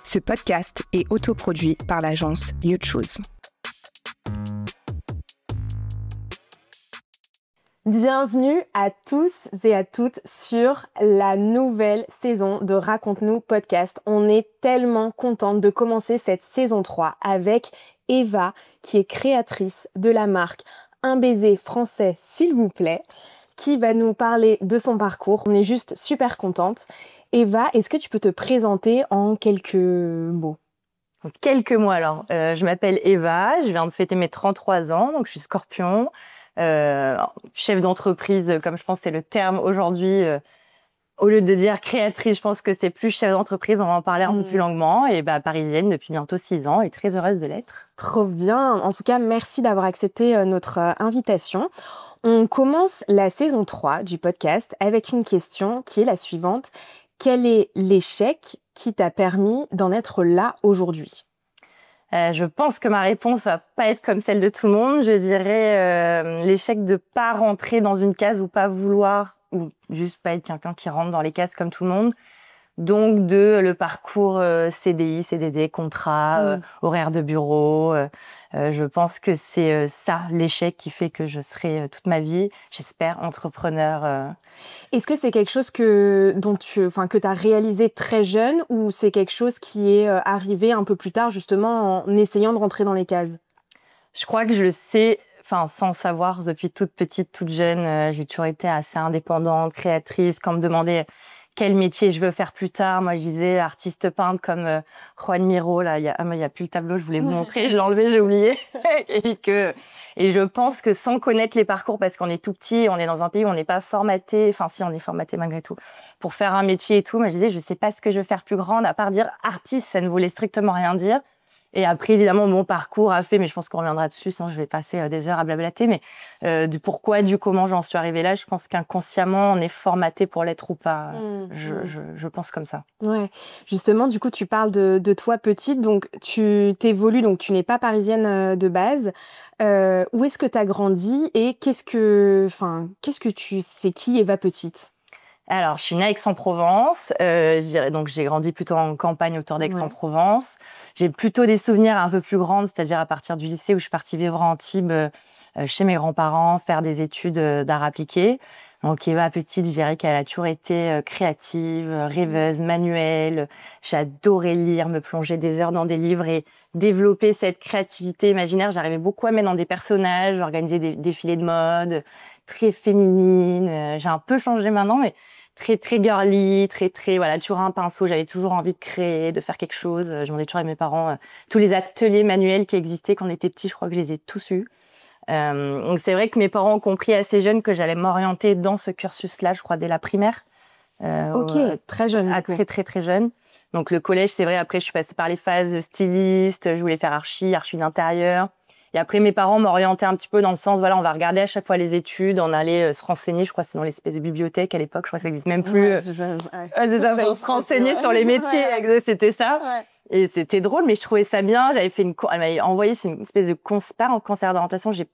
Ce podcast est autoproduit par l'agence You Choose. Bienvenue à tous et à toutes sur la nouvelle saison de Raconte-nous podcast. On est tellement contente de commencer cette saison 3 avec Eva, qui est créatrice de la marque Un baiser français s'il vous plaît, qui va nous parler de son parcours. On est juste super contente. Eva, est-ce que tu peux te présenter en quelques mots ? Quelques mots alors. Je m'appelle Eva, je viens de fêter mes 33 ans, donc je suis Scorpion. Chef d'entreprise, comme je pense c'est le terme aujourd'hui, au lieu de dire créatrice, je pense que c'est plus chef d'entreprise, on va en parler un peu plus longuement, et parisienne depuis bientôt 6 ans et très heureuse de l'être. Trop bien, en tout cas merci d'avoir accepté notre invitation. On commence la saison 3 du podcast avec une question qui est la suivante. Quel est l'échec qui t'a permis d'en être là aujourd'hui ? Je pense que ma réponse va pas être comme celle de tout le monde. Je dirais l'échec de pas rentrer dans une case ou pas vouloir ou juste pas être quelqu'un qui rentre dans les cases comme tout le monde. Donc le parcours CDI, CDD, contrat, horaire de bureau. Je pense que c'est ça l'échec qui fait que je serai toute ma vie, j'espère, entrepreneur. Est-ce que c'est quelque chose que t'as réalisé très jeune ou c'est quelque chose qui est arrivé un peu plus tard justement en essayant de rentrer dans les cases ? Je crois que je le sais, sans savoir, depuis toute petite, toute jeune, j'ai toujours été assez indépendante, créatrice. Quand on me demandait quel métier je veux faire plus tard, moi je disais artiste peintre comme Juan Miro. Là, il y a plus le tableau, je voulais vous montrer, je l'ai enlevé, j'ai oublié. et je pense que sans connaître les parcours, parce qu'on est tout petit, on est dans un pays où on n'est pas formaté, si on est formaté malgré tout, pour faire un métier et tout. Moi je disais je sais pas ce que je veux faire plus grande, à part dire artiste, ça ne voulait strictement rien dire. Et après, évidemment, mon parcours a fait, mais je pense qu'on reviendra dessus, sinon je vais passer des heures à blablater, mais du pourquoi, du comment j'en suis arrivée là, je pense qu'inconsciemment, on est formaté pour l'être ou pas. Je pense comme ça. Ouais. Justement, du coup, tu parles de toi petite, donc tu t'évolues, donc tu n'es pas parisienne de base. Où est-ce que tu as grandi et qu'est-ce que tu sais qui Eva petite ? Alors, je suis née à Aix-en-Provence. Donc j'ai grandi plutôt en campagne autour d'Aix-en-Provence. J'ai plutôt des souvenirs un peu plus grands, c'est-à-dire à partir du lycée où je suis partie vivre à Antibes chez mes grands-parents, faire des études d'art appliqué. Donc Eva petite, je dirais qu'elle a toujours été créative, rêveuse, manuelle. J'adorais lire, me plonger des heures dans des livres et développer cette créativité imaginaire. J'arrivais beaucoup à mettre dans des personnages, organiser des défilés de mode, très féminine. J'ai un peu changé maintenant, mais très très girly, très toujours un pinceau. J'avais toujours envie de créer, de faire quelque chose. Je demandais toujours à mes parents tous les ateliers manuels qui existaient quand on était petits. Je crois que je les ai tous eus. Donc c'est vrai que mes parents ont compris assez jeune que j'allais m'orienter dans ce cursus-là, je crois dès la primaire. Très jeune. Très très très jeune. Donc le collège, c'est vrai. Après, je suis passée par les phases de styliste. Je voulais faire archi d'intérieur. Et après, mes parents m'orientaient un petit peu dans le sens, on va regarder à chaque fois les études, on allait se renseigner, je crois que c'est dans l'espèce de bibibliothèque à l'époque, je crois que ça existe même plus. C'est ça, pour se renseigner sur les métiers, c'était ça. Ouais. Et c'était drôle, mais je trouvais ça bien. Elle m'avait envoyé une espèce de pas en conseil d'orientation, j'ai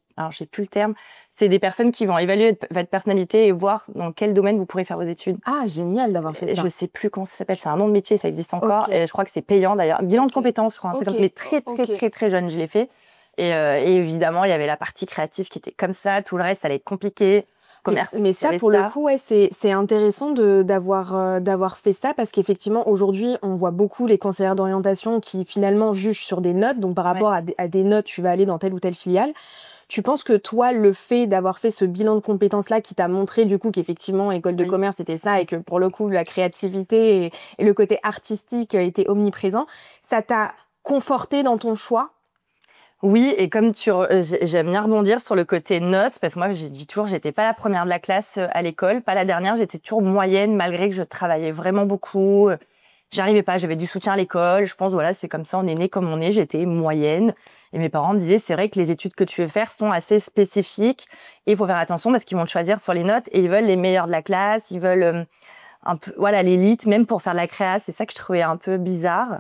plus le terme. C'est des personnes qui vont évaluer votre personnalité et voir dans quel domaine vous pourrez faire vos études. Ah, génial d'avoir fait ça. Je sais plus comment ça s'appelle, c'est un nom de métier, ça existe encore. Et je crois que c'est payant d'ailleurs. Bilan de compétences, je crois. Mais très jeune, je l'ai fait. Et évidemment, il y avait la partie créative qui était comme ça. Tout le reste, ça allait être compliqué. Commerce. Mais ça, pour le coup, c'est intéressant d'avoir fait ça parce qu'effectivement, aujourd'hui, on voit beaucoup les conseillères d'orientation qui finalement jugent sur des notes. Donc, par rapport à des notes, tu vas aller dans telle ou telle filiale. Tu penses que toi, le fait d'avoir fait ce bilan de compétences-là qui t'a montré du coup qu'effectivement, école de commerce, c'était ça et que pour le coup, la créativité et le côté artistique étaient omniprésents, ça t'a conforté dans ton choix ? Oui, et comme j'aime bien rebondir sur le côté notes, parce que moi, j'ai dit toujours, j'étais pas la première de la classe à l'école, pas la dernière, j'étais toujours moyenne, malgré que je travaillais vraiment beaucoup. J'arrivais pas, j'avais du soutien à l'école. Je pense, c'est comme ça, on est né comme on est, j'étais moyenne. Et mes parents me disaient, c'est vrai que les études que tu veux faire sont assez spécifiques et il faut faire attention parce qu'ils vont te choisir sur les notes et ils veulent les meilleurs de la classe, ils veulent un peu, l'élite, même pour faire de la créa. C'est ça que je trouvais un peu bizarre.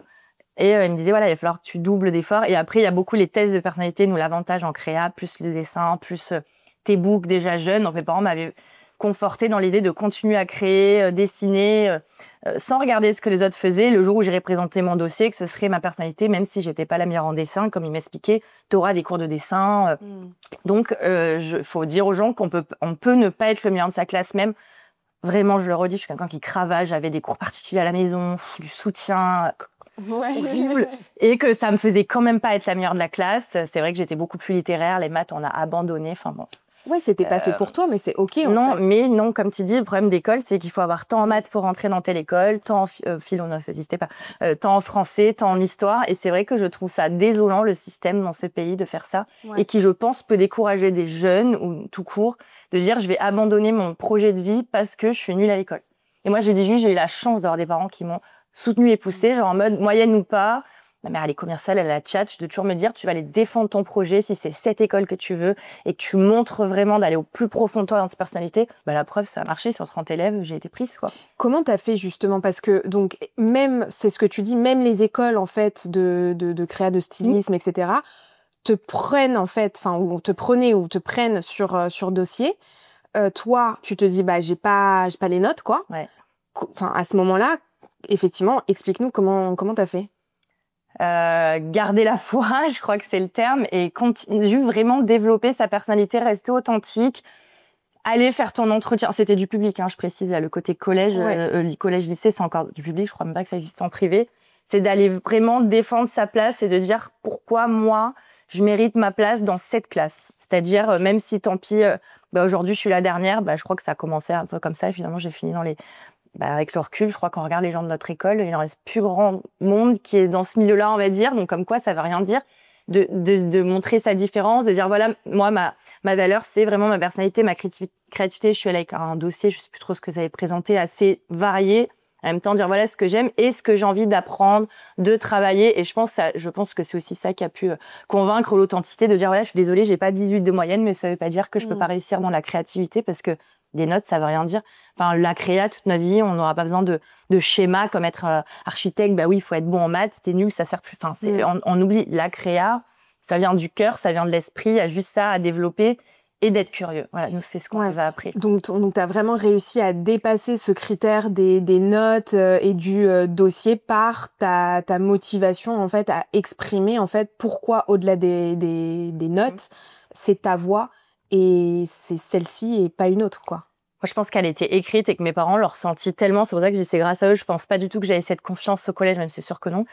Et il me disait, il va falloir que tu doubles d'efforts. Et après, il y a beaucoup les tests de personnalité. Nous, l'avantage en créa, plus le dessin, plus tes books déjà jeunes. Donc, mes parents m'avaient confortée dans l'idée de continuer à créer, dessiner, sans regarder ce que les autres faisaient. Le jour où j'irai présenter mon dossier, que ce serait ma personnalité, même si j'étais pas la meilleure en dessin, comme il m'expliquait, t'auras des cours de dessin. Donc, faut dire aux gens qu'on peut ne pas être le meilleur de sa classe même. Vraiment, je le redis, je suis quelqu'un qui cravache, j'avais des cours particuliers à la maison, du soutien, horrible, et que ça me faisait quand même pas être la meilleure de la classe. C'est vrai que j'étais beaucoup plus littéraire, les maths, on a abandonné, enfin bon. Ouais, c'était pas fait pour toi, mais c'est OK. Non, en fait. mais non, comme tu dis, le problème d'école, c'est qu'il faut avoir tant en maths pour rentrer dans telle école, tant en philo, non, ça n'existait pas, tant en français, tant en histoire. Et c'est vrai que je trouve ça désolant, le système dans ce pays, de faire ça. Et qui, je pense, peut décourager des jeunes, ou tout court, de dire je vais abandonner mon projet de vie parce que je suis nulle à l'école. Et moi, je dis juste, j'ai eu la chance d'avoir des parents qui m'ont soutenue et poussée, genre en mode moyenne ou pas. Ma mère, elle est commerciale, elle a la tchatch, de toujours me dire, tu vas aller défendre ton projet si c'est cette école que tu veux et que tu montres vraiment d'aller au plus profond de toi dans ta personnalité. Bah, la preuve, ça a marché. Sur 30 élèves, j'ai été prise, quoi. Comment t'as fait, justement? Parce que, donc, même, c'est ce que tu dis, même les écoles, en fait, de créa, de stylisme, etc., te prennent, en fait, enfin, ou te prenaient ou te prennent sur dossier. Toi, tu te dis, bah, j'ai pas les notes, quoi. Ouais. Enfin, à ce moment-là, effectivement, explique-nous comment t'as fait. Garder la foi, je crois que c'est le terme, et continuer vraiment développer sa personnalité, rester authentique, aller faire ton entretien. C'était du public, hein, je précise, là, le côté collège, collège, lycée, c'est encore du public, je crois même pas que ça existe en privé. C'est d'aller vraiment défendre sa place et de dire pourquoi moi, je mérite ma place dans cette classe. C'est-à-dire, même si tant pis, aujourd'hui je suis la dernière, je crois que ça a commencé un peu comme ça, et finalement j'ai fini dans les... avec le recul, je crois qu'on regarde les gens de notre école, il en reste plus grand monde qui est dans ce milieu-là, on va dire. Donc, comme quoi, ça veut rien dire. De montrer sa différence, de dire, voilà, moi, ma valeur, c'est vraiment ma personnalité, ma créativité. Je suis allée avec un dossier, je sais plus trop ce que ça avait présenté, assez varié. En même temps, dire, voilà ce que j'aime et ce que j'ai envie d'apprendre, de travailler. Et je pense que c'est aussi ça qui a pu convaincre l'authenticité, de dire, voilà, je suis désolée, j'ai pas 18 de moyenne, mais ça veut pas dire que je peux pas réussir dans la créativité, parce que des notes, ça veut rien dire. Enfin, la créa, toute notre vie, on n'aura pas besoin de schémas comme être architecte. Bah oui, il faut être bon en maths. T'es nul, ça sert plus. Enfin, on oublie. La créa, ça vient du cœur, ça vient de l'esprit. Il y a juste ça à développer et d'être curieux. Voilà, nous, c'est ce qu'on nous a appris. Donc t'as vraiment réussi à dépasser ce critère des notes et du dossier par ta motivation, en fait, à exprimer, en fait, pourquoi, au-delà des notes, c'est ta voix. Et c'est celle-ci et pas une autre, quoi. Moi, je pense qu'elle était écrite et que mes parents l'ont ressentie tellement. C'est pour ça que je dis c'est grâce à eux. Je pense pas du tout que j'avais cette confiance au collège, même c'est sûr que non.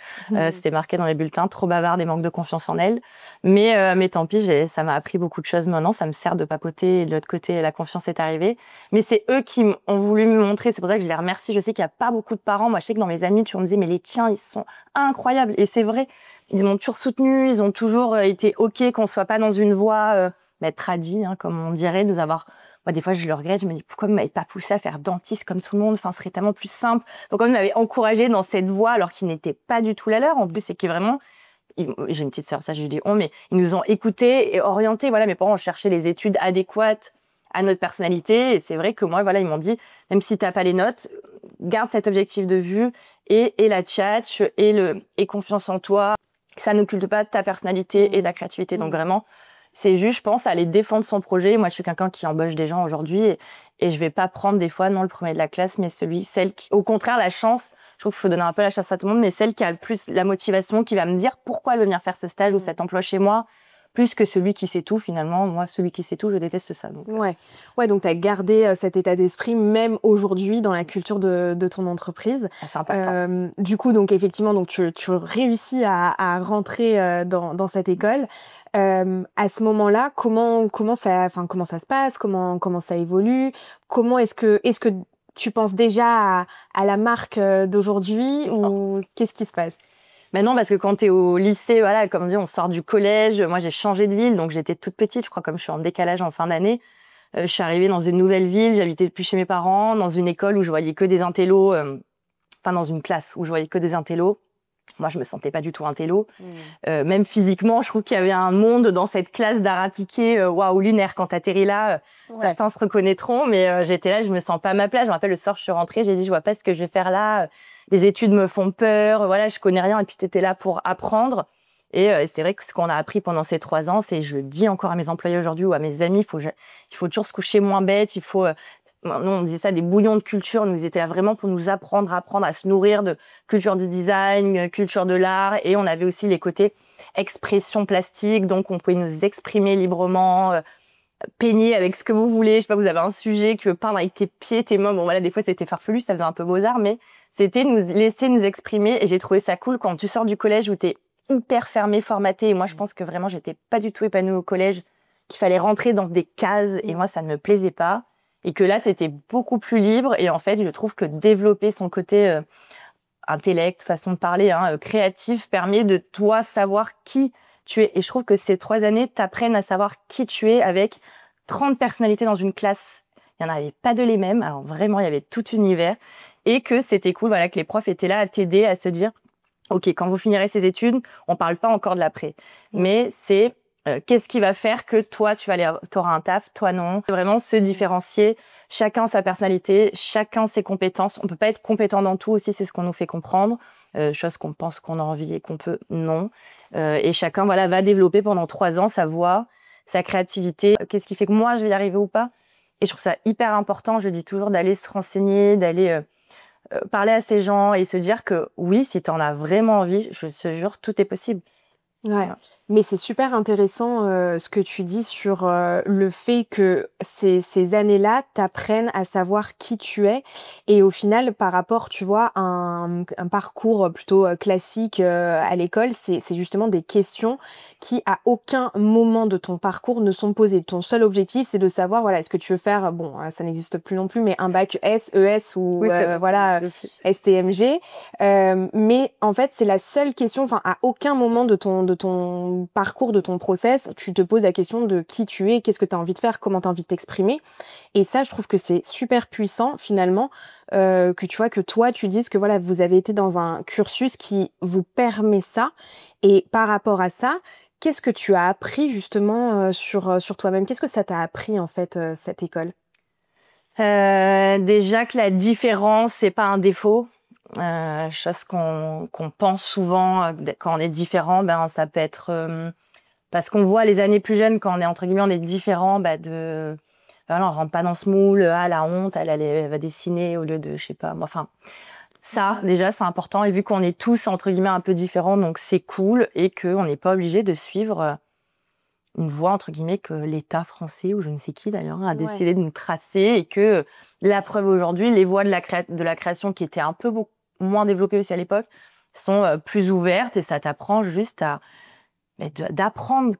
C'était marqué dans les bulletins, trop bavarde et manque de confiance en elle. Mais tant pis, ça m'a appris beaucoup de choses maintenant. Ça me sert de papoter. Et de l'autre côté, la confiance est arrivée. Mais c'est eux qui ont voulu me montrer. C'est pour ça que je les remercie. Je sais qu'il y a pas beaucoup de parents. Moi, je sais que dans mes amis, tu me disais, mais les tiens, ils sont incroyables. Et c'est vrai. Ils m'ont toujours soutenu. Ils ont toujours été OK qu'on soit pas dans une voie, tradie, hein, comme on dirait, de nous avoir... Moi, des fois, je le regrette, je me dis pourquoi vous m'avez pas poussé à faire dentiste comme tout le monde, enfin, ce serait tellement plus simple. Donc, on m'avait encouragée dans cette voie, alors qu'il n'était pas du tout la leur. En plus, c'est que vraiment, j'ai une petite sœur, ça, je lui dis mais ils nous ont écoutés et orientés. Voilà, mes parents ont cherché les études adéquates à notre personnalité. Et c'est vrai que moi, voilà, ils m'ont dit, même si t'as pas les notes, garde cet objectif de vue et la tchatch et confiance en toi. Ça n'occulte pas ta personnalité et ta créativité. Donc, vraiment, c'est juste, je pense, aller défendre son projet. Moi, je suis quelqu'un qui embauche des gens aujourd'hui et je vais pas prendre des fois, non, le premier de la classe, mais celle qui, au contraire, la chance, je trouve qu'il faut donner un peu la chance à tout le monde, mais celle qui a le plus la motivation, qui va me dire pourquoi elle veut venir faire ce stage ou cet emploi chez moi, plus que celui qui sait tout, finalement. Moi, celui qui sait tout, je déteste ça. Donc. Ouais, donc tu as gardé cet état d'esprit, même aujourd'hui, dans la culture de ton entreprise. Ah, c'est important. Du coup, donc, effectivement, donc, tu réussis à rentrer dans cette école. À ce moment-là, comment ça se passe? Comment ça évolue? Comment est-ce que tu penses déjà à la marque d'aujourd'hui ou qu'est-ce qui se passe? Ben non, parce que quand t'es au lycée, voilà, comme on dit, on sort du collège. Moi, j'ai changé de ville, donc j'étais toute petite. Je crois, comme je suis en décalage en fin d'année, je suis arrivée dans une nouvelle ville. J'habitais plus chez mes parents, dans une école où je voyais que des intellos. Dans une classe où je voyais que des intellos. Moi, je me sentais pas du tout intello. Même physiquement, je trouve qu'il y avait un monde dans cette classe d'art appliqué, waouh, lunaire. Quand t'atterris là, certains se reconnaîtront, mais j'étais là, je me sens pas à ma place. Je me rappelle, le soir, je suis rentrée, j'ai dit, je vois pas ce que je vais faire là. Les études me font peur, voilà, je connais rien. Et puis, t'étais là pour apprendre. Et c'est vrai que ce qu'on a appris pendant ces 3 ans, c'est, je le dis encore à mes employés aujourd'hui ou à mes amis, il faut toujours se coucher moins bête, il faut Nous, on disait ça des bouillons de culture. Nous étaient vraiment pour nous apprendre à se nourrir de culture du design, culture de l'art. Et on avait aussi les côtés expression plastique. Donc, on pouvait nous exprimer librement, peigner avec ce que vous voulez. Je sais pas, vous avez un sujet que tu veux peindre avec tes pieds, tes mains. Bon, voilà, des fois, c'était farfelu, ça faisait un peu beaux-arts, mais c'était nous laisser nous exprimer. Et j'ai trouvé ça cool quand tu sors du collège où t'es hyper fermé, formaté. Et moi, je pense que vraiment, j'étais pas du tout épanouie au collège, qu'il fallait rentrer dans des cases. Et moi, ça ne me plaisait pas. Et que là, tu étais beaucoup plus libre. Et en fait, je trouve que développer son côté intellect, façon de parler, créatif, permet de toi savoir qui tu es. Et je trouve que ces 3 années t'apprennent à savoir qui tu es avec 30 personnalités dans une classe. Il n'y en avait pas de les mêmes. Alors vraiment, il y avait tout univers. Et que c'était cool, voilà, que les profs étaient là à t'aider, à se dire, OK, quand vous finirez ces études, on parle pas encore de l'après. Mais c'est qu'est-ce qui va faire que toi, t'auras un taf, toi non. Vraiment se différencier, chacun sa personnalité, chacun ses compétences. On peut pas être compétent dans tout aussi, c'est ce qu'on nous fait comprendre. Chose qu'on pense qu'on a envie et qu'on peut, non. Et chacun, voilà, va développer pendant 3 ans sa voix, sa créativité. Qu'est-ce qui fait que moi, je vais y arriver ou pas? Et je trouve ça hyper important, je dis toujours, d'aller se renseigner, d'aller parler à ces gens et se dire que oui, si tu en as vraiment envie, je te jure, tout est possible. Ouais, Voilà. mais c'est super intéressant ce que tu dis sur le fait que ces années-là t'apprennent à savoir qui tu es et au final par rapport, tu vois, à un parcours plutôt classique à l'école, c'est justement des questions qui à aucun moment de ton parcours ne sont posées. Ton seul objectif, c'est de savoir, voilà, est-ce que tu veux faire, bon, ça n'existe plus non plus, mais un bac S, ES ou Oui, voilà, STMG. Mais en fait, c'est la seule question, enfin, à aucun moment de ton parcours, de ton process, tu te poses la question de qui tu es, qu'est-ce que tu as envie de faire, comment tu as envie de t'exprimer. Et ça, je trouve que c'est super puissant, finalement, que tu vois, que toi, tu dises que voilà, vous avez été dans un cursus qui vous permet ça. Et par rapport à ça, qu'est-ce que tu as appris, justement, sur toi-même? Qu'est-ce que ça t'a appris, en fait, cette école? Déjà que la différence, c'est pas un défaut. Chose qu'on pense souvent quand on est différent, ben ça peut être parce qu'on voit les années plus jeunes quand on est entre guillemets on est différent, voilà, on rentre pas dans ce moule, la honte, elle va dessiner au lieu de je sais pas, enfin ça déjà c'est important et vu qu'on est tous entre guillemets un peu différents donc c'est cool et que on n'est pas obligé de suivre une voie entre guillemets que l'État français ou je ne sais qui d'ailleurs a décidé de nous tracer et que la preuve aujourd'hui les voies de la création qui étaient un peu moins développées aussi à l'époque sont plus ouvertes et ça t'apprend juste d'apprendre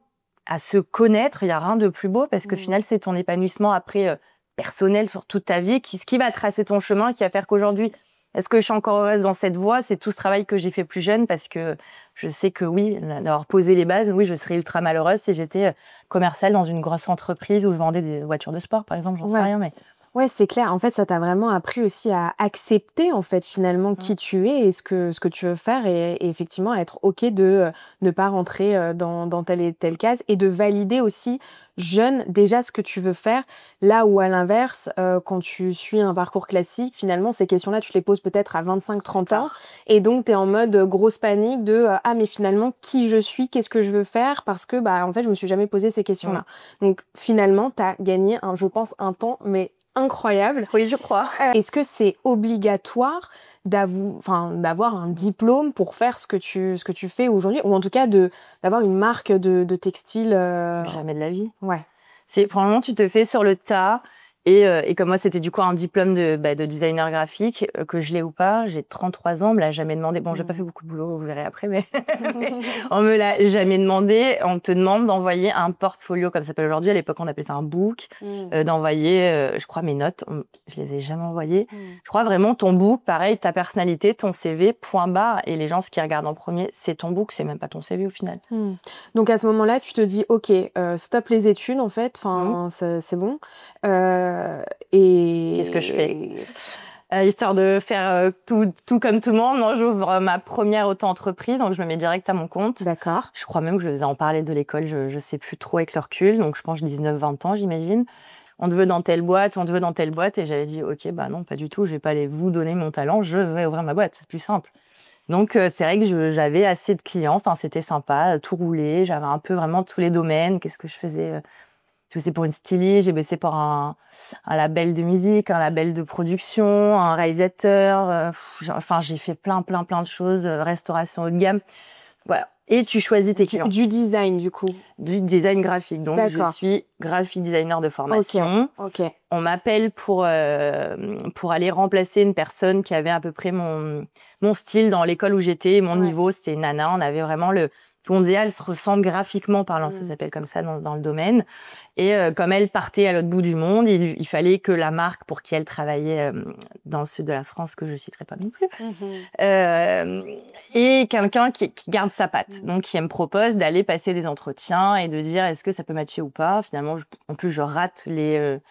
à se connaître. Il y a rien de plus beau parce qu'au final c'est ton épanouissement après personnel sur toute ta vie ce qui va tracer ton chemin qui va faire qu'aujourd'hui est-ce que je suis encore heureuse dans cette voie? C'est tout ce travail que j'ai fait plus jeune parce que je sais que oui, d'avoir posé les bases, oui, je serais ultra malheureuse si j'étais commerciale dans une grosse entreprise où je vendais des voitures de sport, par exemple, j'en sais rien, mais... Ouais, c'est clair. En fait, ça t'a vraiment appris aussi à accepter, en fait, finalement, qui tu es et ce que tu veux faire et effectivement être OK de ne pas rentrer dans telle et telle case et de valider aussi jeune déjà ce que tu veux faire. Là où, à l'inverse, quand tu suis un parcours classique, finalement, ces questions-là, tu te les poses peut-être à 25-30 ans et donc t'es en mode grosse panique de ah, mais finalement, qui je suis, qu'est-ce que je veux faire parce que, en fait, je me suis jamais posé ces questions-là. Donc, finalement, t'as gagné, je pense, un temps, mais incroyable. Oui, je crois. Est-ce que c'est obligatoire d'avoir un diplôme pour faire ce que tu fais aujourd'hui ou en tout cas d'avoir une marque de textile Jamais de la vie. Ouais. C'est probablement tu te fais sur le tas et comme moi c'était du coup un diplôme de designer graphique que je l'ai ou pas, j'ai 33 ans, on me l'a jamais demandé. Bon, j'ai pas fait beaucoup de boulot, vous verrez après mais on me l'a jamais demandé, on te demande d'envoyer un portfolio comme ça s'appelle aujourd'hui, à l'époque on appelait ça un book, d'envoyer je crois mes notes, je les ai jamais envoyées. Je crois vraiment ton book, pareil, ta personnalité, ton CV, point barre et les gens ce qu'ils regardent en premier, c'est ton book, c'est même pas ton CV au final. Donc à ce moment-là, tu te dis OK, stop les études en fait, c'est bon. Et qu'est-ce que je fais histoire de faire tout comme tout le monde, non, j'ouvre ma première auto-entreprise, donc je me mets direct à mon compte. D'accord. Je crois même que je vais en parler de l'école, je sais plus trop avec le recul, donc je pense 19-20 ans, j'imagine. On te veut dans telle boîte, et j'avais dit OK, non, pas du tout, je vais pas aller vous donner mon talent, je vais ouvrir ma boîte, c'est plus simple. Donc c'est vrai que j'avais assez de clients, enfin c'était sympa, tout roulé, j'avais un peu vraiment tous les domaines, qu'est-ce que je faisais J'ai bossé pour une styliste, j'ai bossé pour un label de musique, un label de production, un réalisateur. Enfin, j'ai fait plein de choses, restauration haut de gamme. Voilà. Et tu choisis tes clients. Du design, du coup. Du design graphique. Donc, je suis graphic designer de formation. Ok. On m'appelle pour aller remplacer une personne qui avait à peu près mon style dans l'école où j'étais. Mon niveau, c'était une nana. On avait vraiment tout le monde disait, elle se ressemble graphiquement parlant, ça s'appelle comme ça dans le domaine. Et comme elle partait à l'autre bout du monde, il fallait que la marque pour qui elle travaillait dans le sud de la France, que je citerai pas non plus, et quelqu'un qui garde sa patte. Donc, qui me propose d'aller passer des entretiens et de dire est-ce que ça peut matcher ou pas. Finalement, en plus, je rate les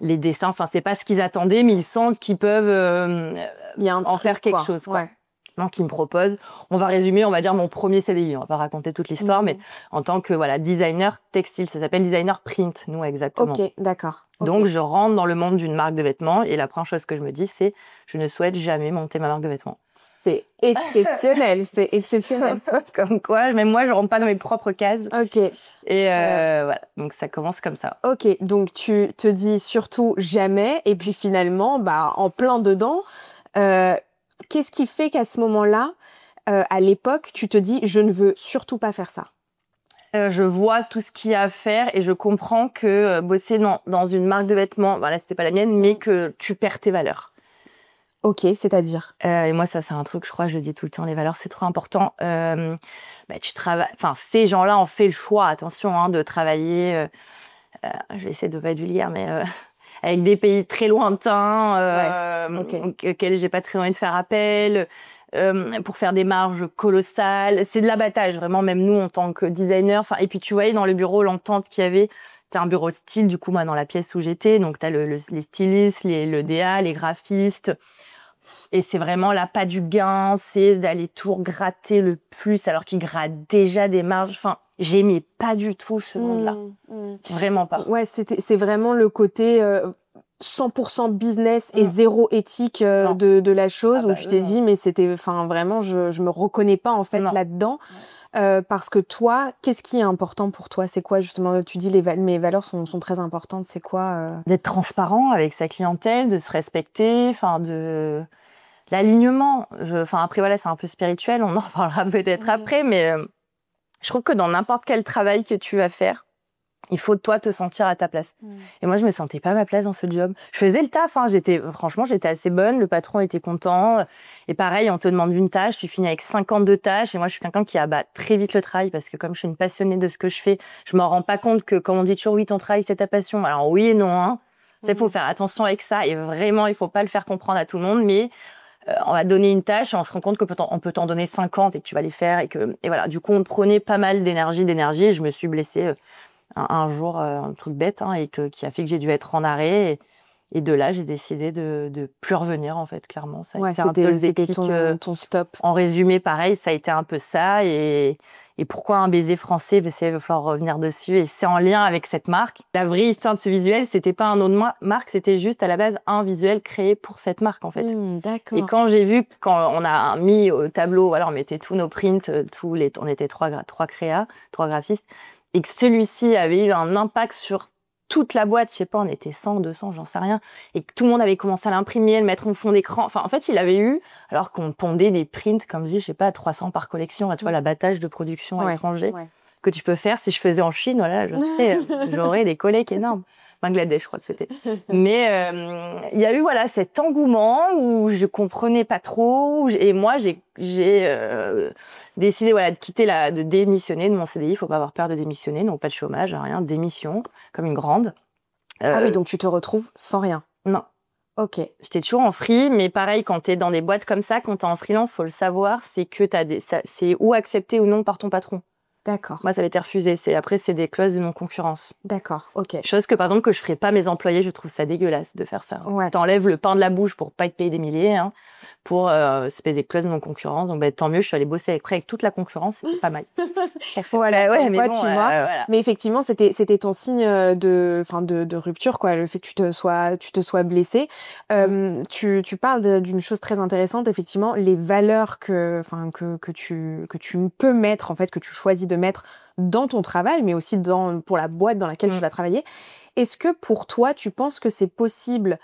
dessins. Enfin, c'est pas ce qu'ils attendaient, mais ils sentent qu'ils peuvent en faire quelque chose. Quoi. Ouais. Donc, ils me proposent. On va résumer, on va dire mon premier CDI. On va pas raconter toute l'histoire, mais en tant que designer textile, ça s'appelle designer print, nous exactement. Ok, d'accord. Donc, je rentre dans le monde d'une marque de vêtements et la première chose que je me dis, c'est je ne souhaite jamais monter ma marque de vêtements. C'est exceptionnel, c'est exceptionnel. Comme quoi, même moi, je rentre pas dans mes propres cases. Ok. Et voilà, donc ça commence comme ça. Ok, donc tu te dis surtout jamais, et puis finalement, en plein dedans, qu'est-ce qui fait qu'à ce moment-là, à l'époque, tu te dis je ne veux surtout pas faire ça? Je vois tout ce qu'il y a à faire et je comprends que bosser dans une marque de vêtements, là c'était pas la mienne, mais que tu perds tes valeurs. Ok, c'est-à-dire et moi, ça, c'est un truc, je crois, je le dis tout le temps, les valeurs, c'est trop important. Tu travailles... Enfin, ces gens-là ont fait le choix, attention, de travailler... je vais essayer de pas être vulgaire, mais... avec des pays très lointains, auxquels j'ai pas très envie de faire appel, pour faire des marges colossales. C'est de l'abattage, vraiment, même nous, en tant que designer. Et puis, tu voyais dans le bureau l'entente qu'il y avait. C'est un bureau de style, du coup, moi, dans la pièce où j'étais. Donc, tu as les stylistes, le DA, les graphistes. Et c'est vraiment là, pas du gain, c'est d'aller tout gratter le plus, alors qu'ils grattent déjà des marges. Enfin, j'aimais pas du tout ce monde-là. Vraiment pas. Ouais, c'est vraiment le côté 100% business et zéro éthique de la chose, où tu t'es dit, mais c'était, vraiment, je me reconnais pas, en fait, là-dedans. Parce que toi, qu'est-ce qui est important pour toi? C'est quoi, justement? Tu dis mes valeurs sont très importantes. C'est quoi D'être transparent avec sa clientèle, de se respecter, de l'alignement. Après, voilà, c'est un peu spirituel, on en reparlera peut-être après, mais je trouve que dans n'importe quel travail que tu vas faire, il faut, toi, te sentir à ta place. Et moi, je me sentais pas à ma place dans ce job. Je faisais le taf, franchement, j'étais assez bonne, le patron était content. Et pareil, on te demande une tâche, tu finis avec 52 tâches. Et moi, je suis quelqu'un qui abat très vite le travail parce que comme je suis une passionnée de ce que je fais, je me rends pas compte que, comme on dit toujours, oui, ton travail, c'est ta passion. Alors oui et non, Il faut faire attention avec ça. Et vraiment, il faut pas le faire comprendre à tout le monde, mais on va donner une tâche et on se rend compte qu'on peut t'en donner 50 et que tu vas les faire. Et voilà, du coup, on prenait pas mal d'énergie. Et je me suis blessée un jour, un truc bête, qui a fait que j'ai dû être en arrêt. Et de là, j'ai décidé de plus revenir, en fait, clairement. Ça a été un peu le déclic, ton stop. En résumé, pareil, ça a été un peu ça. Et pourquoi un baiser français? Parce qu'il va falloir revenir dessus. Et c'est en lien avec cette marque. La vraie histoire de ce visuel, c'était pas un nom de marque, c'était juste à la base un visuel créé pour cette marque, en fait. D'accord. Et quand j'ai vu, quand on a mis au tableau, on mettait tous nos prints, on était trois graphistes, et que celui-ci avait eu un impact sur toute la boîte, je sais pas, on était 100, 200, j'en sais rien, et que tout le monde avait commencé à l'imprimer, le mettre en fond d'écran. En fait, il avait eu, alors qu'on pondait des prints, comme je dis, je sais pas, 300 par collection, tu vois, l'abattage de production à l'étranger que tu peux faire. Si je faisais en Chine, voilà, j'aurais des collègues énormes. Bangladesh, je crois que c'était. Mais il y a eu cet engouement où je comprenais pas trop. Et moi, j'ai décidé de démissionner de mon CDI. Il faut pas avoir peur de démissionner, donc pas de chômage, rien, démission, comme une grande. Ah oui, donc tu te retrouves sans rien? Non. Ok. J'étais toujours en free, mais pareil, quand t'es dans des boîtes comme ça, quand t'es en freelance, faut le savoir, c'est que c'est ou accepté ou non par ton patron. D'accord. Moi, ça avait été refusé. Après, c'est des clauses de non-concurrence. D'accord, ok. Chose que, par exemple, que je ferais pas mes employés, je trouve ça dégueulasse de faire ça. Ouais. T'enlèves le pain de la bouche pour pas être payé des milliers, pour c'est des clauses de non-concurrence. Donc, tant mieux, je suis allée bosser avec toute la concurrence, c'était pas mal. Voilà, ouais, mais quoi, bon, tu vois. Voilà. Mais effectivement, c'était ton signe de rupture, quoi, le fait que tu te sois blessée. Tu parles d'une chose très intéressante, effectivement, les valeurs que tu peux mettre, en fait, que tu choisis de de mettre dans ton travail, mais aussi pour la boîte dans laquelle tu vas travailler. Est-ce que pour toi, tu penses que c'est possible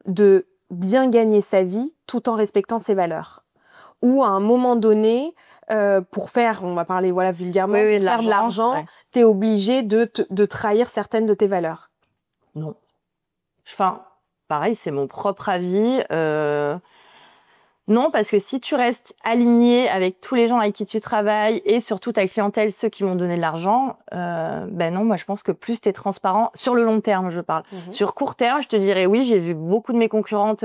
de bien gagner sa vie tout en respectant ses valeurs? Ou à un moment donné, pour faire, on va parler vulgairement, faire de l'argent, t'es obligé de trahir certaines de tes valeurs? Non. Enfin, pareil, c'est mon propre avis. Non, parce que si tu restes aligné avec tous les gens avec qui tu travailles et surtout ta clientèle, ceux qui vont donner de l'argent, non, moi je pense que plus t'es transparent, sur le long terme je parle. Sur court terme, je te dirais oui, j'ai vu beaucoup de mes concurrentes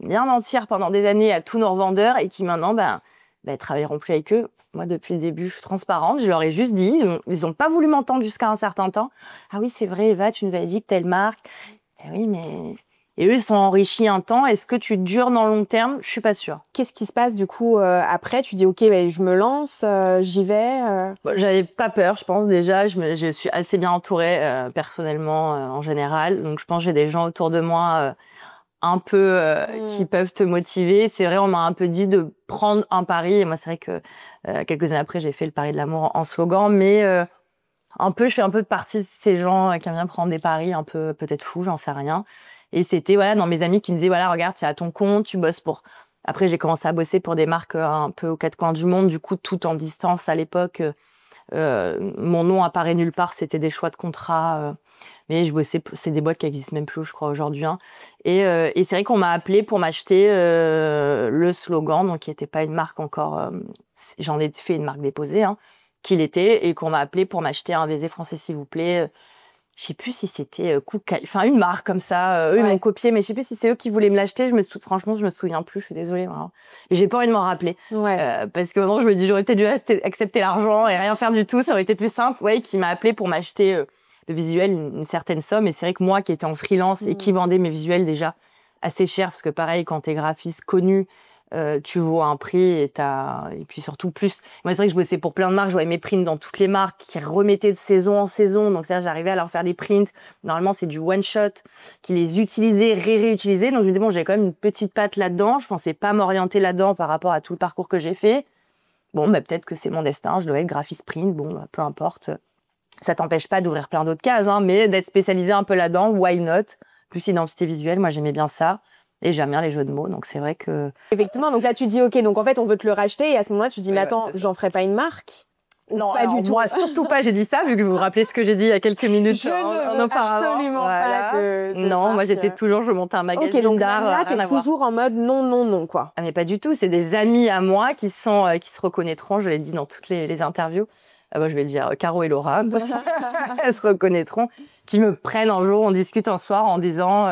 bien mentir pendant des années à tous nos revendeurs et qui maintenant travailleront plus avec eux. Moi depuis le début, je suis transparente, je leur ai juste dit, ils ont pas voulu m'entendre jusqu'à un certain temps. Ah oui, c'est vrai Eva, tu nous avais dit que telle marque. Eh oui, mais... Et eux, ils sont enrichis un temps. Est-ce que tu dures dans le long terme? Je suis pas sûre. Qu'est-ce qui se passe du coup après? Tu dis ok, je me lance, j'y vais. J'avais pas peur, je pense déjà. Je suis assez bien entourée personnellement en général. Donc je pense que j'ai des gens autour de moi un peu qui peuvent te motiver. C'est vrai, on m'a un peu dit de prendre un pari. Et moi, c'est vrai que quelques années après, j'ai fait le pari de l'amour en slogan, mais je fais un peu de partie de ces gens qui aiment bien prendre des paris un peu peut-être fous, j'en sais rien. Et c'était dans mes amis qui me disaient regarde, tu es à ton compte, tu bosses pour. Après j'ai commencé à bosser pour des marques un peu aux quatre coins du monde, du coup tout en distance à l'époque. Mon nom apparaît nulle part, c'était des choix de contrat. Mais je bossais, c'est des boîtes qui existent même plus, je crois aujourd'hui. Et c'est vrai qu'on m'a appelé pour m'acheter le slogan, donc qui n'était pas une marque encore. J'en ai fait une marque déposée, qu'il était, et qu'on m'a appelé pour m'acheter un Vézé français s'il vous plaît. Je sais plus si c'était une marque comme ça. Eux, ils m'ont copié, mais je sais plus si c'est eux qui voulaient me l'acheter. Franchement, je me souviens plus. Je suis désolée. Vraiment. Et j'ai pas envie de m'en rappeler. Parce que maintenant, je me dis, j'aurais peut-être dû accepter l'argent et rien faire du tout. Ça aurait été plus simple. Qui m'a appelé pour m'acheter le visuel, une certaine somme. Et c'est vrai que moi, qui étais en freelance et qui vendais mes visuels déjà assez cher, parce que pareil, quand t'es graphiste connu, tu vaux un prix et puis surtout plus. Moi, c'est vrai que je bossais pour plein de marques, je voyais mes prints dans toutes les marques qui remettaient de saison en saison. Donc, ça, j'arrivais à leur faire des prints. Normalement, c'est du one shot, qui les utilisait, réutilisait. Donc, je me disais, bon, j'ai quand même une petite patte là-dedans. Je pensais pas m'orienter là-dedans par rapport à tout le parcours que j'ai fait. Bon, peut-être que c'est mon destin. Je dois être graphiste print. Bon, peu importe. Ça t'empêche pas d'ouvrir plein d'autres cases, mais d'être spécialisé un peu là-dedans. Why not? Plus identité visuelle. Moi, j'aimais bien ça. Et j'aime bien les jeux de mots, donc c'est vrai que... Effectivement, donc là tu dis ok, donc en fait on veut te le racheter, et à ce moment-là tu dis mais attends, j'en ferai pas une marque? Non, pas du tout. Moi, surtout pas, j'ai dit ça, vu que vous vous rappelez ce que j'ai dit il y a quelques minutes auparavant. Absolument pas que non, moi j'étais toujours, je montais un magazine d'art. Ok, donc là t'es toujours en mode non, quoi. Ah mais pas du tout, c'est des amis à moi qui se reconnaîtront, je l'ai dit dans toutes les interviews. Je vais le dire, Caro et Laura, elles se reconnaîtront, qui me prennent un jour, on discute un soir en disant...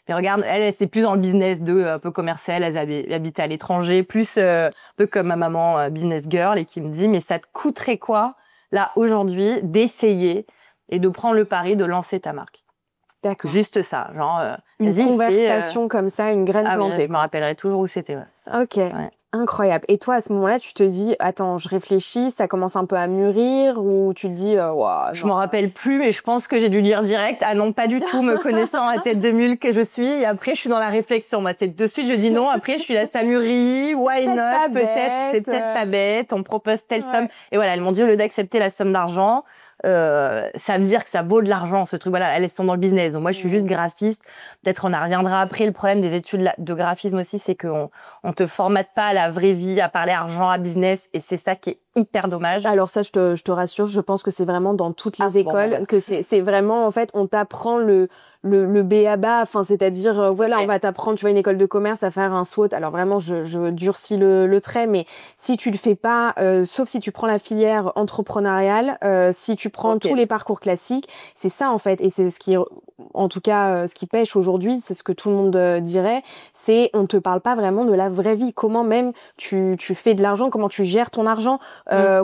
mais regarde, elle c'est plus dans le business un peu commercial, elle habite à l'étranger, plus un peu comme ma maman business girl, et qui me dit, mais ça te coûterait quoi, là, aujourd'hui, d'essayer et de prendre le pari de lancer ta marque? D'accord. Juste ça, genre... une conversation comme ça, une graine plantée. Je me rappellerai toujours où c'était, Ok. Incroyable. Et toi, à ce moment-là, tu te dis, attends, je réfléchis, ça commence un peu à mûrir, ou tu te dis, je m'en rappelle plus, mais je pense que j'ai dû dire direct, ah non, pas du tout, me connaissant à tête de mule que je suis. Et après, je suis dans la réflexion. Moi, c'est de suite, je dis non. Après, je suis là, ça mûrit, why not? Peut-être, c'est peut-être pas bête. On me propose telle somme. Et voilà, elles m'ont dit, au lieu d'accepter la somme d'argent, ça veut dire que ça vaut de l'argent, ce truc. Voilà, elles sont dans le business. Donc moi, je suis juste graphiste. Peut-être on en reviendra après. Le problème des études de graphisme aussi, c'est qu'on te formate pas à la vraie vie, à parler argent, à business. Et c'est ça qui est hyper dommage. Alors ça, je te rassure, je pense que c'est vraiment dans toutes les écoles, que c'est vraiment, en fait, on t'apprend le b.a.-ba, enfin, c'est-à-dire, on va t'apprendre, tu vois, une école de commerce à faire un SWOT. Alors vraiment, je durcis le trait, mais si tu le fais pas, sauf si tu prends la filière entrepreneuriale, si tu prends tous les parcours classiques, c'est ça, en fait, et c'est ce qui, en tout cas, ce qui pêche aujourd'hui, c'est ce que tout le monde dirait, c'est on te parle pas vraiment de la vraie vie, comment même tu fais de l'argent, comment tu gères ton argent,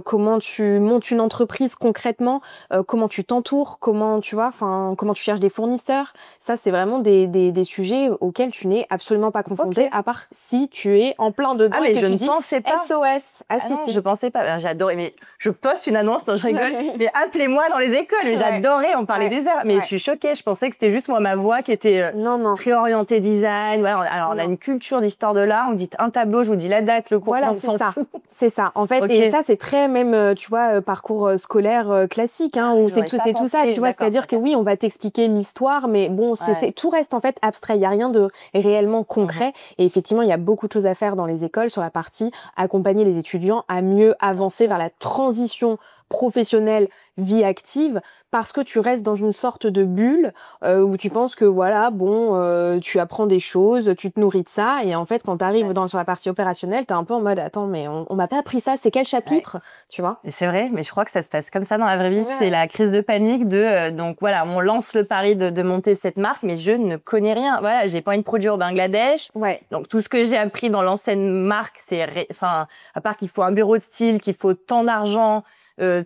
comment tu montes une entreprise concrètement, comment tu t'entoures, comment tu cherches des fournisseurs. Ça, c'est vraiment des sujets auxquels tu n'es absolument pas confronté, à part si tu es en plein dedans et que je tu ne dis pensais pas. SOS. Si, je pensais pas. J'adorais, mais je poste une annonce, non, je rigole, mais appelez-moi dans les écoles. Mais j'adorais, on parlait des heures. Mais je suis choquée, je pensais que c'était juste moi, ma voix qui était très orientée design. Voilà, alors on a une culture d'histoire de l'art, on dit un tableau, je vous dis la date, le cours, on s'en fout. C'est ça. En fait, et ça, c'est très même, tu vois, parcours scolaire classique, hein, où c'est tout ça, tu vois. C'est-à-dire que oui, on va t'expliquer l'histoire, mais bon, tout reste en fait abstrait. Il y a rien de réellement concret. Et effectivement, il y a beaucoup de choses à faire dans les écoles sur la partie accompagner les étudiants à mieux avancer vers la transition professionnelle, vie active, parce que tu restes dans une sorte de bulle où tu penses que voilà, bon, tu apprends des choses, tu te nourris de ça, et en fait, quand tu arrives sur la partie opérationnelle, t'es un peu en mode attends, mais on m'a pas appris ça, c'est quel chapitre, tu vois? Et c'est vrai, mais je crois que ça se passe comme ça dans la vraie vie. C'est la crise de panique de donc voilà, on lance le pari de monter cette marque, mais je ne connais rien. Voilà, j'ai pas envie de produire au Bangladesh. Donc tout ce que j'ai appris dans l'ancienne marque, c'est enfin à part qu'il faut un bureau de style, qu'il faut tant d'argent,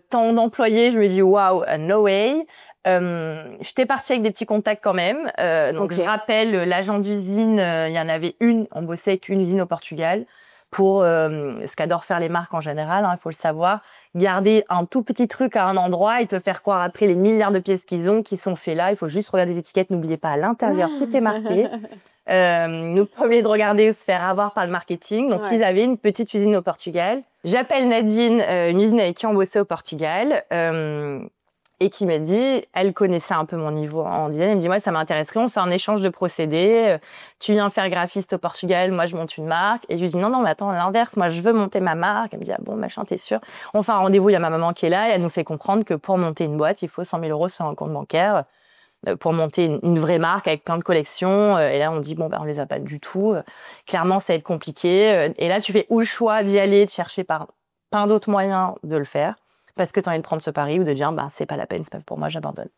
tant d'employés, je me dis waouh, no way. J'étais partie avec des petits contacts quand même. Donc je rappelle l'agent d'usine, il y en avait une, on bossait avec une usine au Portugal pour ce qu'adorent faire les marques en général, hein, il faut le savoir, garder un tout petit truc à un endroit et te faire croire après les milliards de pièces qu'ils ont, qui sont faits là. Il faut juste regarder les étiquettes, n'oubliez pas à l'intérieur, c'était marqué. Nous premier de regarder ou se faire avoir par le marketing. Donc ils avaient une petite usine au Portugal. J'appelle Nadine, une usine avec qui on bossait au Portugal, et qui m'a dit, elle connaissait un peu mon niveau en design. Elle me dit, moi, ça m'intéresserait, on fait un échange de procédés. Tu viens faire graphiste au Portugal, moi, je monte une marque. Et je lui dis, non, mais attends, à l'inverse, moi, je veux monter ma marque. Elle me dit, ah bon, machin, t'es sûr? On fait un rendez-vous, il y a ma maman qui est là, et elle nous fait comprendre que pour monter une boîte, il faut 100 000 € sur un compte bancaire pour monter une vraie marque avec plein de collections. Et là, on dit, bon, ben, on les a pas du tout. Clairement, ça va être compliqué. Et là, tu fais ou le choix d'y aller, de chercher par plein d'autres moyens de le faire, parce que tu as envie de prendre ce pari, ou de dire, bah, c'est pas la peine, c'est pas pour moi, j'abandonne.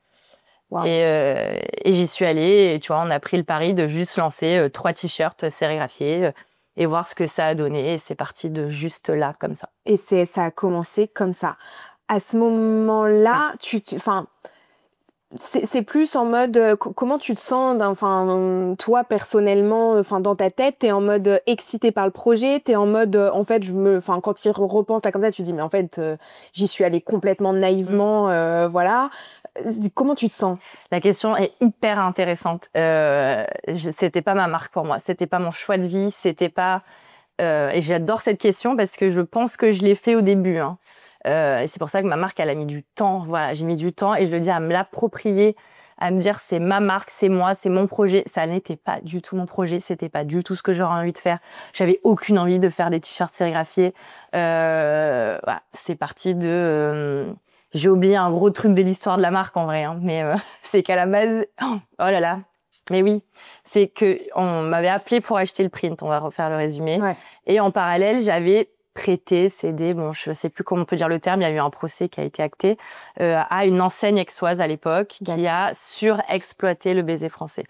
Wow. Et j'y suis allée, et tu vois, on a pris le pari de juste lancer 3 t-shirts sérigraphiés et voir ce que ça a donné. Et c'est parti de juste là, comme ça. Et ça a commencé comme ça. À ce moment-là, c'est plus en mode comment tu te sens toi personnellement, dans ta tête, t'es en mode excité par le projet, t'es en mode en fait quand tu repenses là comme ça, tu te dis mais en fait j'y suis allée complètement naïvement, voilà. Comment tu te sens? La question est hyper intéressante. C'était pas ma marque pour moi, c'était pas mon choix de vie, c'était pas et j'adore cette question parce que je pense que je l'ai fait au début, hein. Et c'est pour ça que ma marque, elle a mis du temps. Voilà, j'ai mis du temps et je le dis à me l'approprier, à me dire c'est ma marque, c'est moi, c'est mon projet. Ça n'était pas du tout mon projet, c'était pas du tout ce que j'aurais envie de faire. J'avais aucune envie de faire des t-shirts sérigraphiés. Voilà, c'est parti de... j'ai oublié un gros truc de l'histoire de la marque en vrai, hein, mais c'est qu'à la base... Oh là là. Mais oui, c'est que on m'avait appelé pour acheter le print, on va refaire le résumé. Et en parallèle, j'avais prêté, cédé, bon, je sais plus comment on peut dire le terme, il y a eu un procès qui a été acté, à une enseigne aixoise à l'époque qui a surexploité le baiser français.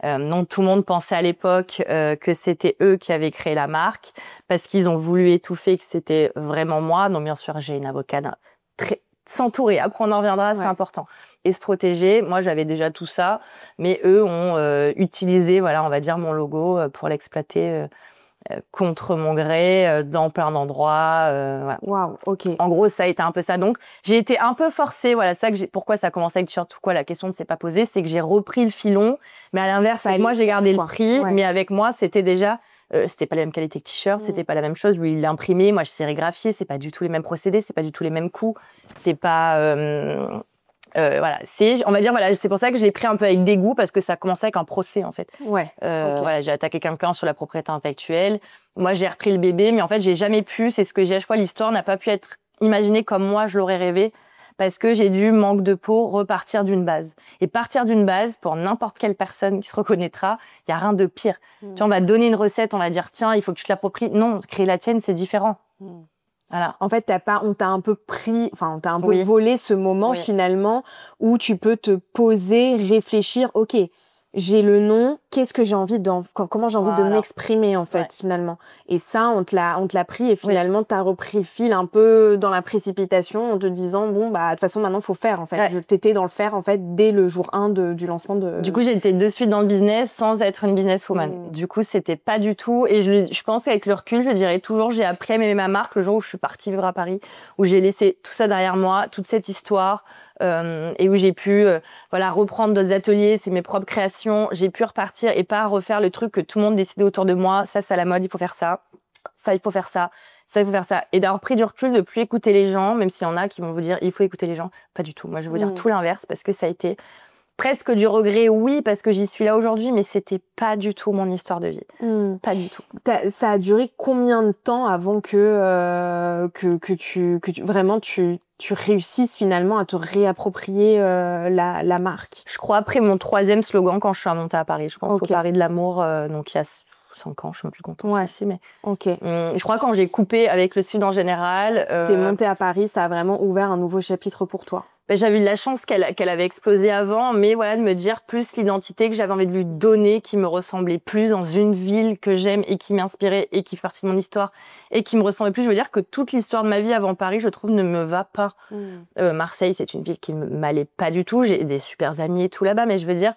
Donc tout le monde pensait à l'époque que c'était eux qui avaient créé la marque parce qu'ils ont voulu étouffer que c'était vraiment moi. Donc bien sûr, j'ai une avocate s'entourer, après on en reviendra, c'est important. Et se protéger, moi j'avais déjà tout ça, mais eux ont utilisé, voilà, on va dire mon logo pour l'exploiter contre mon gré, dans plein d'endroits. Voilà. Waouh, ok. En gros, ça a été un peu ça. Donc, j'ai été un peu forcée. Voilà, c'est ça que pourquoi ça a commencé avec surtout quoi, la question ne s'est pas posée, c'est que j'ai repris le filon. Mais à l'inverse, moi, j'ai gardé le prix. Mais avec moi, c'était déjà, c'était pas la même qualité que t-shirt, c'était pas la même chose. Lui, il l'a imprimé, moi, je sérigraphiais. C'est pas du tout les mêmes procédés, c'est pas du tout les mêmes coûts. C'est pas, voilà, on va dire, voilà, c'est pour ça que je l'ai pris un peu avec dégoût parce que ça commençait avec un procès en fait. Voilà, j'ai attaqué quelqu'un sur la propriété intellectuelle. Moi, j'ai repris le bébé, mais en fait, j'ai jamais pu. C'est ce que j'ai à chaque fois. L'histoire n'a pas pu être imaginée comme moi je l'aurais rêvé parce que j'ai dû, manque de peau, repartir d'une base. Et partir d'une base, pour n'importe quelle personne qui se reconnaîtra, il y a rien de pire. Tu vois, on va te donner une recette, on va dire tiens, il faut que tu te l'appropries. Non, créer la tienne, c'est différent. Voilà. En fait, on t'a un peu volé ce moment finalement où tu peux te poser, réfléchir. Ok, j'ai le nom. Qu'est-ce que j'ai envie comment j'ai envie de m'exprimer en fait finalement. Et ça, on te l'a pris et finalement t'as repris le fil un peu dans la précipitation en te disant bon bah de toute façon maintenant faut faire en fait. Je t'étais dans le faire en fait dès le jour 1 du lancement de. Du coup, j'étais de suite dans le business sans être une businesswoman. Du coup, c'était pas du tout. Et je pense qu'avec le recul, je dirais toujours, j'ai appris à aimer ma marque le jour où je suis partie vivre à Paris, où j'ai laissé tout ça derrière moi, toute cette histoire. Et où j'ai pu reprendre d'autres ateliers, c'est mes propres créations, j'ai pu repartir et pas refaire le truc que tout le monde décidait autour de moi, ça c'est à la mode, il faut faire ça, il faut faire ça, ça, il faut faire ça. Et d'avoir pris du recul, de plus écouter les gens, même s'il y en a qui vont vous dire, il faut écouter les gens. Pas du tout. Moi, je vais vous dire tout l'inverse, parce que ça a été presque du regret, oui, parce que j'y suis là aujourd'hui, mais c'était pas du tout mon histoire de vie. Pas du tout. Ça a duré combien de temps avant que vraiment tu réussisses finalement à te réapproprier la marque? Je crois après mon 3e slogan quand je suis montée à Paris. Je pense au Paris de l'amour, donc il y a 5 ans, je suis même plus contente. Mais je crois quand j'ai coupé avec le Sud en général. T'es montée à Paris, ça a vraiment ouvert un nouveau chapitre pour toi. J'avais eu de la chance qu'elle avait explosé avant, mais voilà, de me dire plus l'identité que j'avais envie de lui donner, qui me ressemblait plus dans une ville que j'aime et qui m'inspirait et qui fait partie de mon histoire et qui me ressemblait plus. Je veux dire que toute l'histoire de ma vie avant Paris, je trouve, ne me va pas. Marseille, c'est une ville qui ne m'allait pas du tout. J'ai des super amis et tout là-bas, mais je veux dire,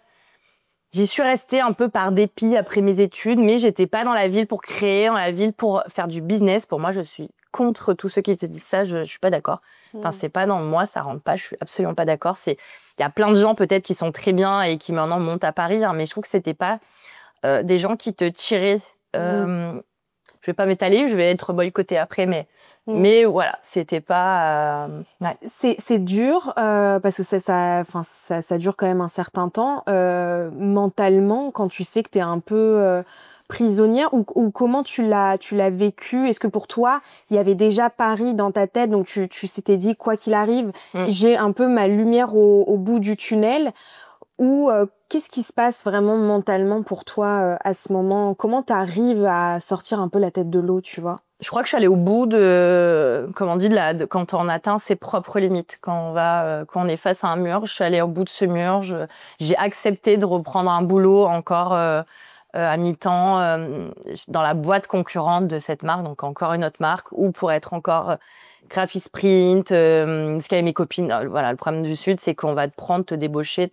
j'y suis restée un peu par dépit après mes études, mais j'étais pas dans la ville pour créer, dans la ville pour faire du business. Pour moi, je suis contre tous ceux qui te disent ça, je suis pas d'accord. Enfin, c'est pas dans moi, ça rentre pas, je suis absolument pas d'accord. Il y a plein de gens peut-être qui sont très bien et qui maintenant montent à Paris, hein, mais je trouve que c'était pas des gens qui te tiraient. Je vais pas m'étaler, je vais être boycottée après, mais voilà, c'était pas. C'est dur parce que ça dure quand même un certain temps mentalement quand tu sais que t'es un peu prisonnière ou comment tu l'as vécu? Est-ce que pour toi il y avait déjà Paris dans ta tête, donc tu s'étais dit quoi qu'il arrive j'ai un peu ma lumière au bout du tunnel, ou qu'est-ce qui se passe vraiment mentalement pour toi à ce moment? Comment t'arrives à sortir un peu la tête de l'eau, tu vois? Je crois que je suis allée au bout de, comme on dit, quand on atteint ses propres limites, quand on est face à un mur. Je suis allée au bout de ce mur. J'ai accepté de reprendre un boulot encore à mi-temps dans la boîte concurrente de cette marque, donc encore une autre marque, ou pour être encore graphiste print. Ce qu'avec mes copines, voilà, le problème du Sud, c'est qu'on va te prendre, te débaucher,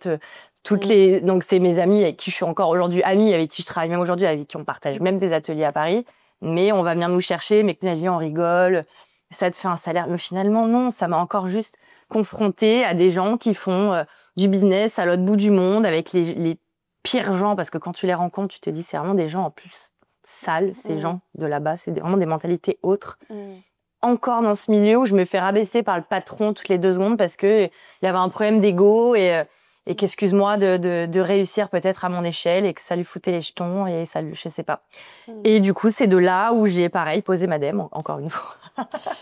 donc c'est mes amis avec qui je suis encore aujourd'hui amie, avec qui je travaille même aujourd'hui, avec qui on partage même des ateliers à Paris. Mais on va venir nous chercher, mais on rigole, ça te fait un salaire. Mais finalement, non, ça m'a encore juste confrontée à des gens qui font du business à l'autre bout du monde, avec les pires gens, parce que quand tu les rencontres, tu te dis, c'est vraiment des gens en plus sales, ces gens de là-bas, c'est vraiment des mentalités autres. Encore dans ce milieu où je me fais rabaisser par le patron toutes les 2 secondes parce que il y avait un problème d'ego et qu'excuse-moi de réussir peut-être à mon échelle et que ça lui foutait les jetons et ça lui, je sais pas. Et du coup, c'est de là où j'ai, pareil, posé ma dème, encore une fois.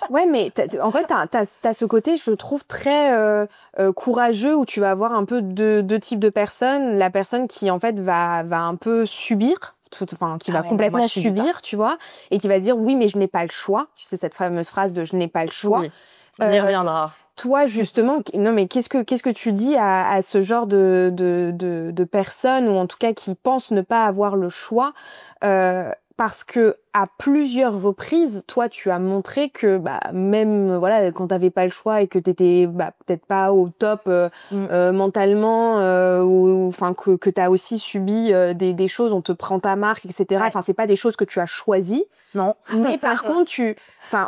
Ouais, mais en fait, t'as ce côté, je trouve, très courageux, où tu vas avoir un peu deux types de personnes. La personne qui, en fait, va un peu subir, qui va complètement subir, tu vois, et qui va dire, oui, mais je n'ai pas le choix. Tu sais, cette fameuse phrase de « je n'ai pas le choix ». Oui. On y reviendra. Toi, justement, non, mais qu'est-ce que tu dis à ce genre de personnes, ou en tout cas qui pensent ne pas avoir le choix, parce que à plusieurs reprises, toi, tu as montré que même voilà, quand t'avais pas le choix et que t'étais peut-être pas au top mentalement, ou enfin que t'as aussi subi des choses, on te prend ta marque, etc. Enfin, c'est pas des choses que tu as choisies. Non. Mais par contre,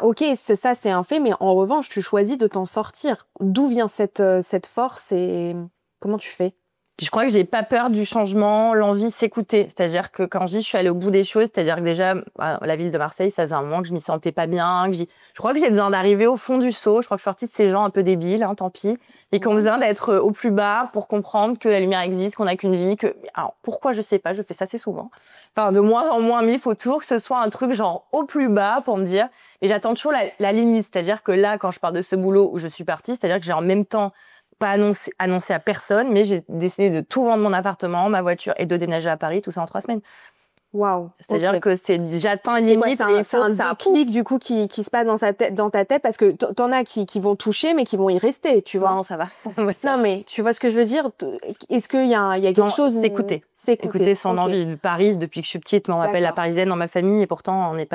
ok, ça c'est un fait, mais en revanche, tu choisis de t'en sortir. D'où vient cette force et comment tu fais? Je crois que j'ai pas peur du changement, l'envie de s'écouter. C'est-à-dire que quand je dis je suis allée au bout des choses, c'est-à-dire que déjà, la ville de Marseille, ça faisait un moment que je m'y sentais pas bien, je crois que j'ai besoin d'arriver au fond du seau. Je crois que je suis partie de ces gens un peu débiles, tant pis, et qui ont besoin d'être au plus bas pour comprendre que la lumière existe, qu'on n'a qu'une vie, alors, pourquoi, je sais pas, je fais ça assez souvent. Enfin, de moins en moins, mais il faut toujours que ce soit un truc genre au plus bas pour me dire, et j'attends toujours la limite. C'est-à-dire que là, quand je pars de ce boulot où je suis partie, c'est-à-dire que j'ai en même temps pas annoncé à personne, mais j'ai décidé de tout vendre, mon appartement, ma voiture, et de déménager à Paris, tout ça en 3 semaines. Waouh. C'est-à-dire que j'atteins une limite. C'est un déclic du coup qui se passe dans ta tête, parce que t'en as qui vont toucher mais qui vont y rester, tu vois. Non, ça va. Non, mais tu vois ce que je veux dire? Est-ce qu'il y a quelque chose? S'écouter. Écouter son envie. Paris, depuis que je suis petite, on m'appelle la Parisienne dans ma famille, et pourtant on est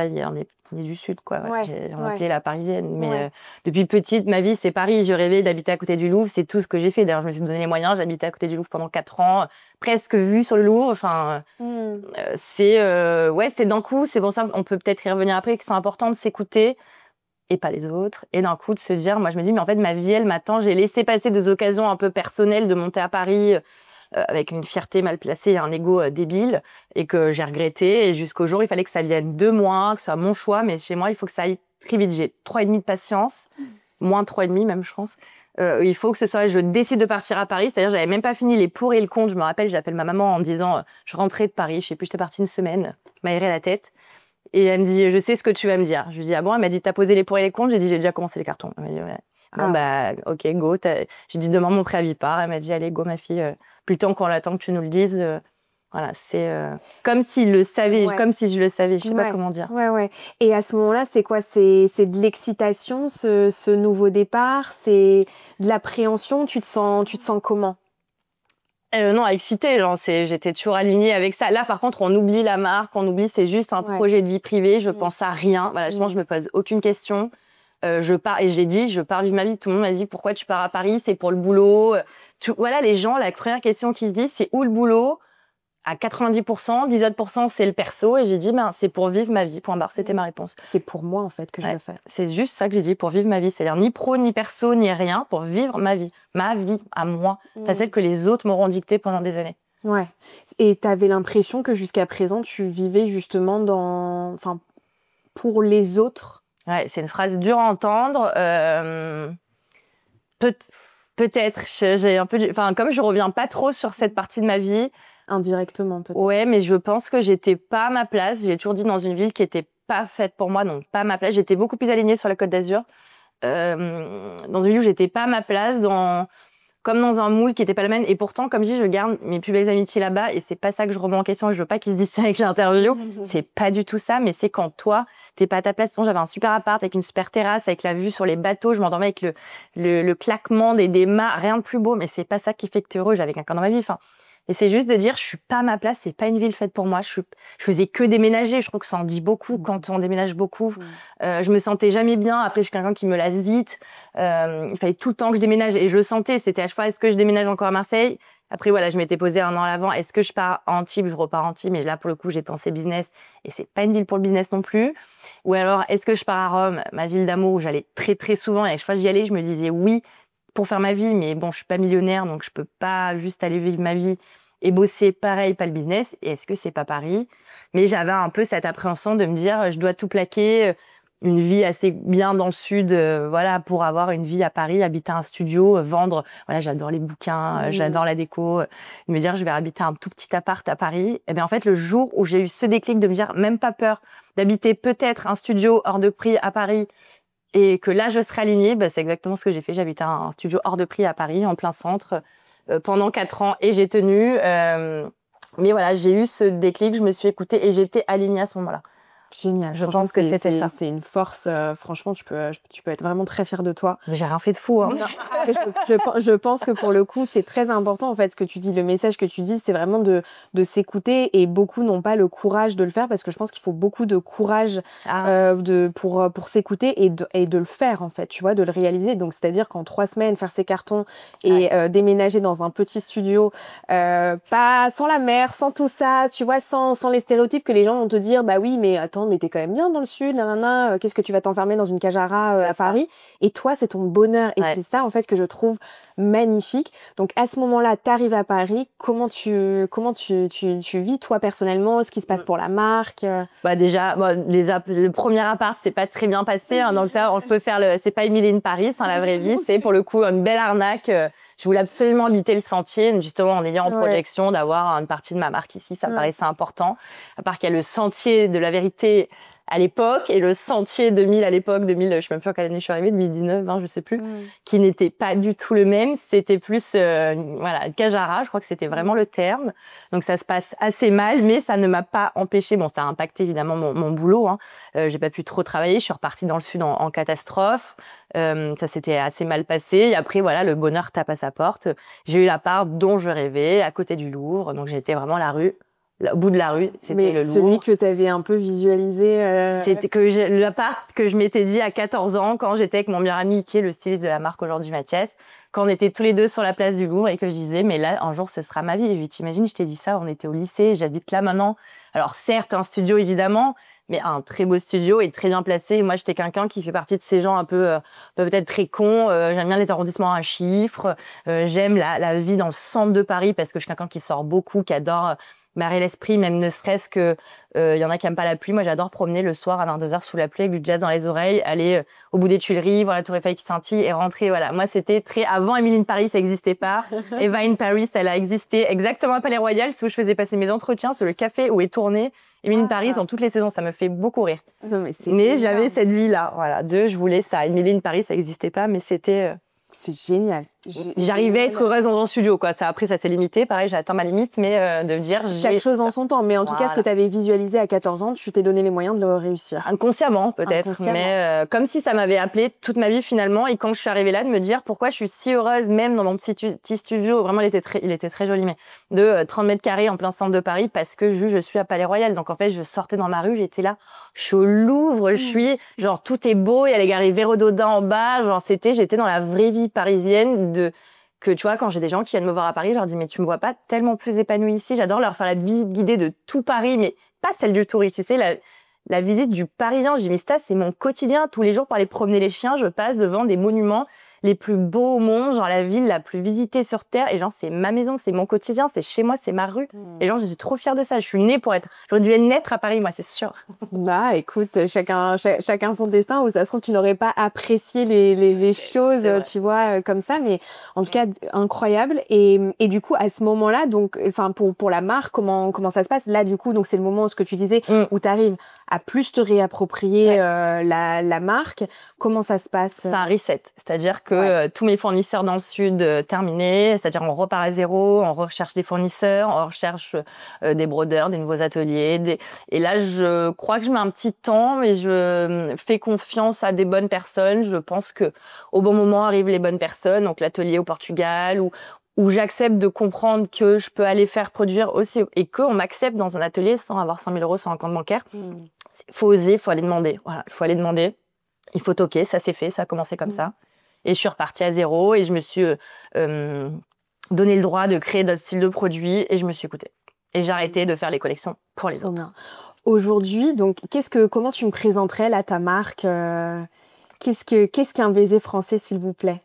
du Sud, quoi. On m'appelait la Parisienne. Mais depuis petite, ma vie, c'est Paris. Je rêvais d'habiter à côté du Louvre. C'est tout ce que j'ai fait. D'ailleurs, je me suis donné les moyens. J'habitais à côté du Louvre pendant 4 ans, presque vue sur le Louvre. Enfin, c'est d'un coup. C'est pour ça, on peut peut-être y revenir après, que c'est important de s'écouter et pas les autres. Et d'un coup, de se dire, moi, je me dis, mais en fait, ma vie, elle m'attend. J'ai laissé passer des occasions un peu personnelles de monter à Paris, avec une fierté mal placée et un ego débile, et que j'ai regretté. Et jusqu'au jour, il fallait que ça vienne de moi, que ce soit mon choix, mais chez moi, il faut que ça aille très vite. J'ai 3,5 de patience, moins 3,5 même, je pense. Il faut que ce soit, je décide de partir à Paris, c'est-à-dire j'avais même pas fini les pour et le contre. Je me rappelle, j'appelle ma maman en me disant, je rentrais de Paris, je sais plus, j'étais partie une semaine, m'aérer la tête. Et elle me dit, je sais ce que tu vas me dire. Je lui dis, ah bon, elle m'a dit, t'as posé les pour et les contre. J'ai dit, j'ai déjà commencé les cartons. Elle m'a dit, ouais. Bon, bah, ok, go. J'ai dit, demain, mon préavis part. Elle m'a dit, allez, go, ma fille. Plus le temps qu'on attend que tu nous le dises. Voilà, c'est comme s'il le savait, comme si je le savais. Je sais pas comment dire. Ouais. Et à ce moment-là, c'est quoi? C'est de l'excitation, ce nouveau départ? C'est de l'appréhension? Tu te sens comment? Non, excitée, genre, j'étais toujours alignée avec ça. Là, par contre, on oublie la marque, on oublie, c'est juste un projet de vie privée. Je pense à rien. Voilà, justement, je me pose aucune question. Je pars, et j'ai dit, je pars vivre ma vie. Tout le monde m'a dit, pourquoi tu pars à Paris? C'est pour le boulot. Voilà, les gens, la première question qu'ils se disent, c'est où le boulot? À 90%, 10 autres %, c'est le perso. Et j'ai dit, ben, c'est pour vivre ma vie, point barre. C'était ma réponse. C'est pour moi, en fait, que je veux faire. C'est juste ça que j'ai dit, pour vivre ma vie. C'est-à-dire ni pro, ni perso, ni rien, pour vivre ma vie. Ma vie, à moi. Pas celle que les autres m'auront dictée pendant des années. Ouais. Et t'avais l'impression que jusqu'à présent, tu vivais justement enfin, pour les autres. Ouais, c'est une phrase dure à entendre. Peut-être. J'ai un peu, enfin, comme je reviens pas trop sur cette partie de ma vie. Indirectement, peut-être. Ouais, mais je pense que j'étais pas à ma place. J'ai toujours dit dans une ville qui était pas faite pour moi, donc pas à ma place. J'étais beaucoup plus alignée sur la Côte d'Azur. Dans une ville où j'étais pas à ma place, comme dans un moule qui était pas le même. Et pourtant, comme je dis, je garde mes plus belles amitiés là-bas et c'est pas ça que je remets en question et je veux pas qu'ils se disent ça avec l'interview. C'est pas du tout ça, mais c'est quand toi, t'es pas à ta place. Sinon, j'avais un super appart avec une super terrasse, avec la vue sur les bateaux. Je m'endormais avec le claquement des mâts. Rien de plus beau, mais c'est pas ça qui fait que t'es heureux. J'avais quelqu'un dans ma vie. Enfin, et c'est juste de dire, je suis pas à ma place, c'est pas une ville faite pour moi. Je faisais que déménager. Je trouve que ça en dit beaucoup quand on déménage beaucoup. Je me sentais jamais bien. Après, je suis quelqu'un qui me lasse vite. Il fallait tout le temps que je déménage et je le sentais. C'était à chaque fois, est-ce que je déménage encore à Marseille? Après, voilà, je m'étais posée 1 an à l'avant. Est-ce que je pars à Antibes? Je repars à Antibes. Mais là, pour le coup, j'ai pensé business et c'est pas une ville pour le business non plus. Ou alors, est-ce que je pars à Rome, ma ville d'amour où j'allais très, très souvent et à chaque fois j'y allais, je me disais oui pour faire ma vie. Mais bon, je suis pas millionnaire, donc je peux pas juste aller vivre ma vie et bosser pareil, pas le business. Et est-ce que c'est pas Paris? Mais j'avais un peu cette appréhension de me dire, je dois tout plaquer, une vie assez bien dans le sud, voilà, pour avoir une vie à Paris, habiter un studio, vendre. Voilà, j'adore les bouquins, j'adore la déco. Me dire, je vais habiter un tout petit appart à Paris. Et bien en fait, le jour où j'ai eu ce déclic de me dire, même pas peur d'habiter peut-être un studio hors de prix à Paris, et que là je serai alignée, bah, c'est exactement ce que j'ai fait. J'ai habité un studio hors de prix à Paris, en plein centre, pendant 4 ans et j'ai tenu. Mais voilà, j'ai eu ce déclic, je me suis écoutée et j'étais alignée à ce moment-là. Génial. Je pense que c'était ça. C'est une force. Franchement, tu peux être vraiment très fière de toi. Mais j'ai rien fait de fou. Hein. Je pense que pour le coup, c'est très important en fait ce que tu dis. Le message que tu dis, c'est vraiment de s'écouter et beaucoup n'ont pas le courage de le faire parce que je pense qu'il faut beaucoup de courage pour s'écouter et de le faire en fait. Tu vois, de le réaliser. Donc c'est-à-dire qu'en 3 semaines faire ses cartons et déménager dans un petit studio, pas sans la mer, sans tout ça, tu vois, sans les stéréotypes que les gens vont te dire. Bah oui, mais attends, mais t'es quand même bien dans le sud, qu'est-ce que tu vas t'enfermer dans une cage à rats à Paris? Et toi, c'est ton bonheur. Et c'est ça, en fait, que je trouve magnifique. Donc, à ce moment-là, t'arrives à Paris. Comment tu vis, toi, personnellement? Ce qui se passe pour la marque? Bah, déjà, le premier appart, c'est pas très bien passé. Hein, donc ça, on peut faire c'est pas Emily in Paris, hein, la vraie vie. C'est, pour le coup, une belle arnaque. Je voulais absolument habiter le sentier, justement, en ayant en projection d'avoir une partie de ma marque ici. Ça me paraissait important. À part qu'il y a le sentier de la vérité à l'époque et le sentier 2000 à l'époque, 2000, je sais même plus en quelle année je suis arrivée, 2019, hein, je sais plus, qui n'était pas du tout le même. C'était plus, voilà, cage à rats, je crois que c'était vraiment le terme. Donc ça se passe assez mal, mais ça ne m'a pas empêché. Bon, ça a impacté évidemment mon boulot. Hein. J'ai pas pu trop travailler. Je suis repartie dans le sud en catastrophe. Ça s'était assez mal passé. Et après, voilà, le bonheur tape à sa porte. J'ai eu l'appart dont je rêvais, à côté du Louvre. Donc j'étais vraiment à la rue. Au bout de la rue, c'était le Louvre. Celui que tu avais un peu visualisé. C'était l'appart que je m'étais dit à 14 ans quand j'étais avec mon meilleur ami qui est le styliste de la marque aujourd'hui, Mathias, quand on était tous les deux sur la place du Louvre et que je disais mais là un jour ce sera ma vie. Et puis t'imagines, je t'ai dit ça, on était au lycée, j'habite là maintenant. Alors certes un studio évidemment, mais un très beau studio et très bien placé. Et moi j'étais quelqu'un qui fait partie de ces gens un peu peut-être très cons. J'aime bien les arrondissements à chiffres. J'aime la vie dans le centre de Paris parce que je suis quelqu'un qui sort beaucoup, qui adore m'aérer l'esprit, même ne serait-ce que y en a qui aiment pas la pluie. Moi, j'adore promener le soir à 22h sous la pluie avec du jazz dans les oreilles, aller au bout des Tuileries, voir la Tour Eiffel qui scintille et rentrer. Voilà, moi, c'était très avant Emily in Paris, ça existait pas. Eva in Paris, elle a existé exactement à Palais Royal, c'est où je faisais passer mes entretiens, c'est le café où est tourné Emily in Paris dans toutes les saisons. Ça me fait beaucoup rire. Non, mais j'avais cette vie-là, voilà. Je voulais ça. Emily in Paris, ça existait pas, mais c'était c'est génial. J'arrivais à être heureuse dans un studio, quoi. Ça, après, ça s'est limité. Pareil, j'ai atteint ma limite, mais de me dire... Chaque chose en son temps. Mais en tout cas, ce que tu avais visualisé à 14 ans, tu t'es donné les moyens de le réussir. Inconsciemment, peut-être. Mais comme si ça m'avait appelé toute ma vie, finalement. Et quand je suis arrivée là, de me dire pourquoi je suis si heureuse, même dans mon petit studio, vraiment, il était très joli, mais de 30 mètres carrés en plein centre de Paris, parce que je suis à Palais Royal. Donc, en fait, je sortais dans ma rue, j'étais là, je suis au Louvre, je suis... Genre, tout est beau, il y a les galeries Vérododin en bas. Genre, j'étais dans la vraie vie parisienne que tu vois, quand j'ai des gens qui viennent me voir à Paris, je leur dis mais tu me vois pas tellement plus épanouie ici. J'adore leur faire la visite guidée de tout Paris, mais pas celle du touriste. Tu sais, la visite du Parisien. Je dis mais ça c'est mon quotidien. Tous les jours pour aller promener les chiens, je passe devant des monuments les plus beaux au monde, genre la ville la plus visitée sur terre. Et genre c'est ma maison, c'est mon quotidien, c'est chez moi, c'est ma rue. Et genre je suis trop fière de ça. Je suis née pour j'aurais dû naître à Paris, moi c'est sûr. Bah écoute, chacun son destin. Ou ça se trouve tu n'aurais pas apprécié les choses, tu vois, comme ça. Mais en tout cas incroyable. Et du coup à ce moment-là, donc, enfin pour la marque, comment ça se passe là du coup? Donc c'est le moment, ce que tu disais, où tu arrives à plus te réapproprier la marque. Comment ça se passe? C'est un reset, c'est-à-dire que tous mes fournisseurs dans le sud terminés, c'est-à-dire on repart à zéro, on recherche des fournisseurs, on recherche des brodeurs, des nouveaux ateliers. Et là, je crois que je mets un petit temps, mais je fais confiance à des bonnes personnes. Je pense que au bon moment arrivent les bonnes personnes, donc l'atelier au Portugal où j'accepte de comprendre que je peux aller faire produire aussi et qu'on m'accepte dans un atelier sans avoir 5 000 euros sur un compte bancaire. Faut oser, faut aller demander. Voilà, faut aller demander. Il faut toquer, ça s'est fait, ça a commencé comme ça. Et je suis repartie à zéro et je me suis donné le droit de créer d'autres styles de produits et je me suis écoutée. Et j'ai arrêté de faire les collections pour les autres. Aujourd'hui, donc, comment tu me présenterais là ta marque? Qu'est-ce qu'un baiser français, s'il vous plaît?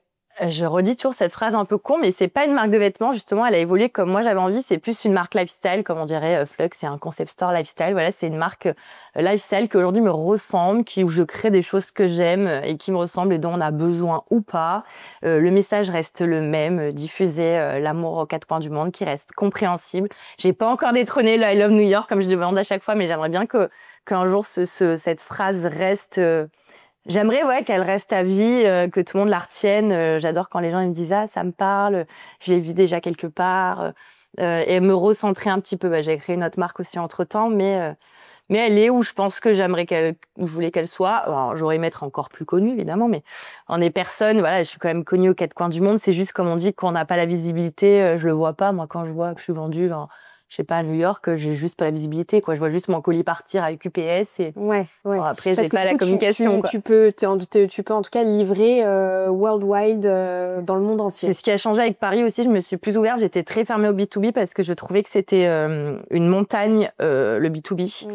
Je redis toujours cette phrase un peu con, mais c'est pas une marque de vêtements, justement, elle a évolué comme moi j'avais envie, c'est plus une marque lifestyle, comme on dirait Flux, c'est un concept store lifestyle, voilà, c'est une marque lifestyle qui aujourd'hui me ressemble, où je crée des choses que j'aime et qui me ressemblent et dont on a besoin ou pas. Le message reste le même, diffuser l'amour aux quatre coins du monde, qui reste compréhensible. J'ai pas encore détrôné le I Love New York, comme je demande à chaque fois, mais j'aimerais bien qu'un jour cette phrase reste... J'aimerais qu'elle reste à vie, que tout le monde la retienne. J'adore quand les gens ils me disent « Ah, ça me parle, je l'ai vu déjà quelque part. » Et me recentrer un petit peu. J'ai créé une autre marque aussi entre-temps, mais elle est où je pense que où je voulais qu'elle soit. Alors, j'aurais aimé être encore plus connue, évidemment, mais on est personne. Voilà, je suis quand même connue aux quatre coins du monde. C'est juste comme on dit, qu'on n'a pas la visibilité, je le vois pas. Moi, quand je vois que je suis vendue... je sais pas, à New York, j'ai juste pas la visibilité, quoi. Je vois juste mon colis partir avec UPS et... Bon, après, j'ai pas la communication, tu peux en tout cas livrer worldwide dans le monde entier. C'est ce qui a changé avec Paris aussi. Je me suis plus ouverte. J'étais très fermée au B2B parce que je trouvais que c'était une montagne, le B2B.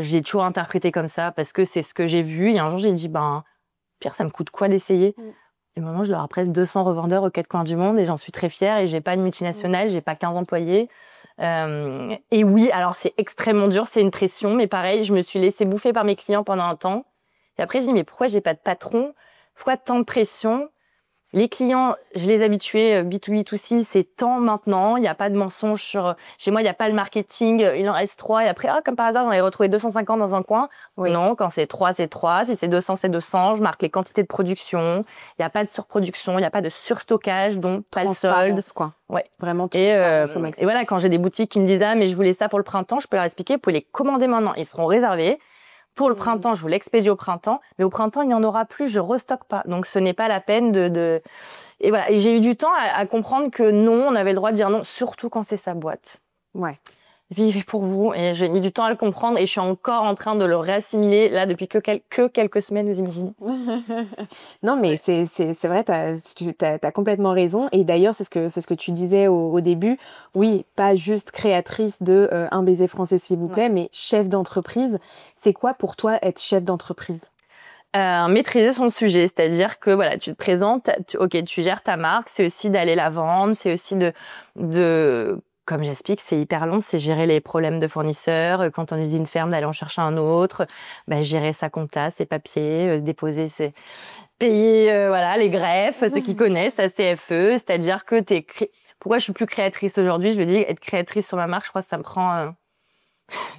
J'ai toujours interprété comme ça parce que c'est ce que j'ai vu. Et un jour, j'ai dit, Pierre, ça me coûte quoi d'essayer? Et maintenant, je leur ai presque 200 revendeurs aux quatre coins du monde et j'en suis très fière. Et j'ai pas une multinationale, j'ai pas 15 employés. Et oui, alors c'est extrêmement dur, c'est une pression, mais pareil, je me suis laissée bouffer par mes clients pendant un temps. Et après, je dis, mais pourquoi j'ai pas de patron? Pourquoi tant de pression? Les clients, je les habituais B2B, B2C, c'est tant maintenant. Il n'y a pas de mensonge chez moi, il n'y a pas le marketing. Il en reste 3. Et après, comme par hasard, j'en ai retrouvé 250 dans un coin. Oui. Non, quand c'est 3, c'est 3. Si c'est 200, c'est 200. Je marque les quantités de production. Il n'y a pas de surproduction. Il n'y a pas de surstockage, donc pas le solde. Quoi. Ouais. Vraiment. Et voilà, quand j'ai des boutiques qui me disent, ah, mais je voulais ça pour le printemps, je peux leur expliquer, vous pouvez les commander maintenant. Ils seront réservés. Pour le printemps, je vous l'expédie au printemps, mais au printemps, il n'y en aura plus, je restocke pas. Donc, ce n'est pas la peine Et voilà. Et j'ai eu du temps à comprendre que non, on avait le droit de dire non, surtout quand c'est sa boîte. Ouais. Vivez pour vous. Et j'ai mis du temps à le comprendre et je suis encore en train de le réassimiler là depuis que quelques semaines, vous imaginez. Non, mais c'est vrai, t'as complètement raison. Et d'ailleurs, c'est ce que tu disais au début. Oui, pas juste créatrice de Un baiser français, s'il vous plaît, mais chef d'entreprise. C'est quoi pour toi être chef d'entreprise? Maîtriser son sujet, c'est-à-dire que voilà, tu te présentes, tu gères ta marque, c'est aussi d'aller la vendre, c'est aussi de comme j'explique, c'est hyper long, c'est gérer les problèmes de fournisseurs, quand ton usine ferme, d'aller en chercher un autre, gérer sa compta, ses papiers, déposer ses... payer voilà, les greffes, ceux qui connaissent, sa CFE, c'est-à-dire que pourquoi je suis plus créatrice aujourd'hui? Je me dis, être créatrice sur ma marque, je crois que ça me prend...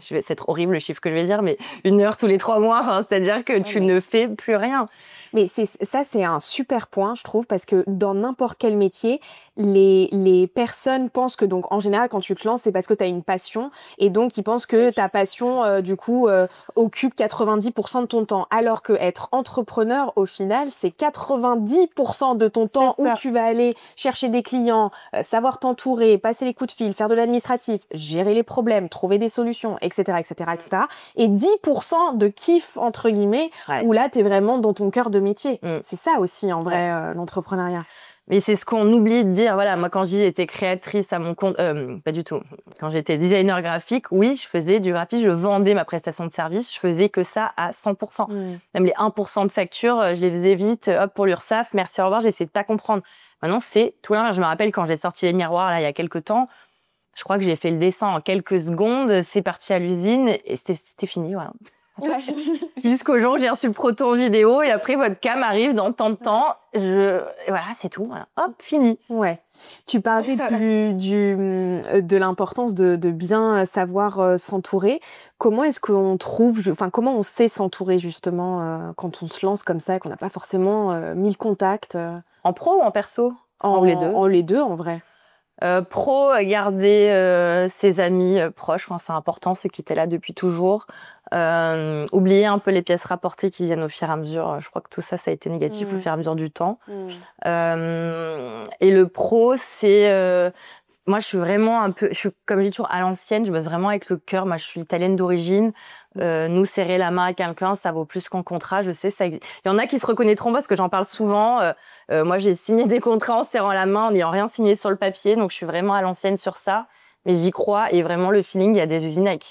c'est trop horrible le chiffre que je vais dire, mais 1 heure tous les 3 mois, c'est-à-dire que tu ne fais plus rien. Mais ça, c'est un super point, je trouve, parce que dans n'importe quel métier, les personnes pensent que, donc, en général, quand tu te lances, c'est parce que tu as une passion, et donc, ils pensent que ta passion, du coup, occupe 90% de ton temps. Alors que être entrepreneur, au final, c'est 90% de ton temps où tu vas aller chercher des clients, savoir t'entourer, passer les coups de fil, faire de l'administratif, gérer les problèmes, trouver des solutions, etc., etc., etc. Et 10% de kiff, entre guillemets, où là, t'es vraiment dans ton cœur de métier. C'est ça aussi, en vrai, l'entrepreneuriat. Mais c'est ce qu'on oublie de dire. Voilà, moi, quand j'étais créatrice à mon compte, pas du tout. Quand j'étais designer graphique, oui, je faisais du graphisme, je vendais ma prestation de service, je faisais que ça à 100%. Même les 1% de factures, je les faisais vite, hop, pour l'URSSAF, merci, au revoir, j'essaie de pas comprendre. Maintenant, c'est tout l'inverse. Je me rappelle quand j'ai sorti les miroirs, là, il y a quelques temps, je crois que j'ai fait le dessin en quelques secondes, c'est parti à l'usine et c'était fini, voilà. Ouais. Jusqu'au jour où j'ai reçu le proto en vidéo et après votre cam arrive dans tant de temps. Voilà, c'est tout. Voilà. Hop, fini. Ouais. Tu parlais de l'importance de bien savoir s'entourer. Comment est-ce qu'on comment on sait s'entourer justement quand on se lance comme ça et qu'on n'a pas forcément 1000 contacts En pro ou en perso? Les deux. En les deux, en vrai. Pro, garder ses amis proches, c'est important, ceux qui étaient là depuis toujours. Oublier un peu les pièces rapportées qui viennent au fur et à mesure. Je crois que tout ça, ça a été négatif au fur et à mesure du temps. Et le pro, c'est... moi, je suis vraiment comme je dis toujours, à l'ancienne, je bosse vraiment avec le cœur. Moi, je suis italienne d'origine. Nous, serrer la main à quelqu'un, ça vaut plus qu'un contrat. Je sais, il y en a qui se reconnaîtront parce que j'en parle souvent. Moi, j'ai signé des contrats en serrant la main, en n'ayant rien signé sur le papier. Donc, je suis vraiment à l'ancienne sur ça. Mais j'y crois. Et vraiment, le feeling, il y a des usines avec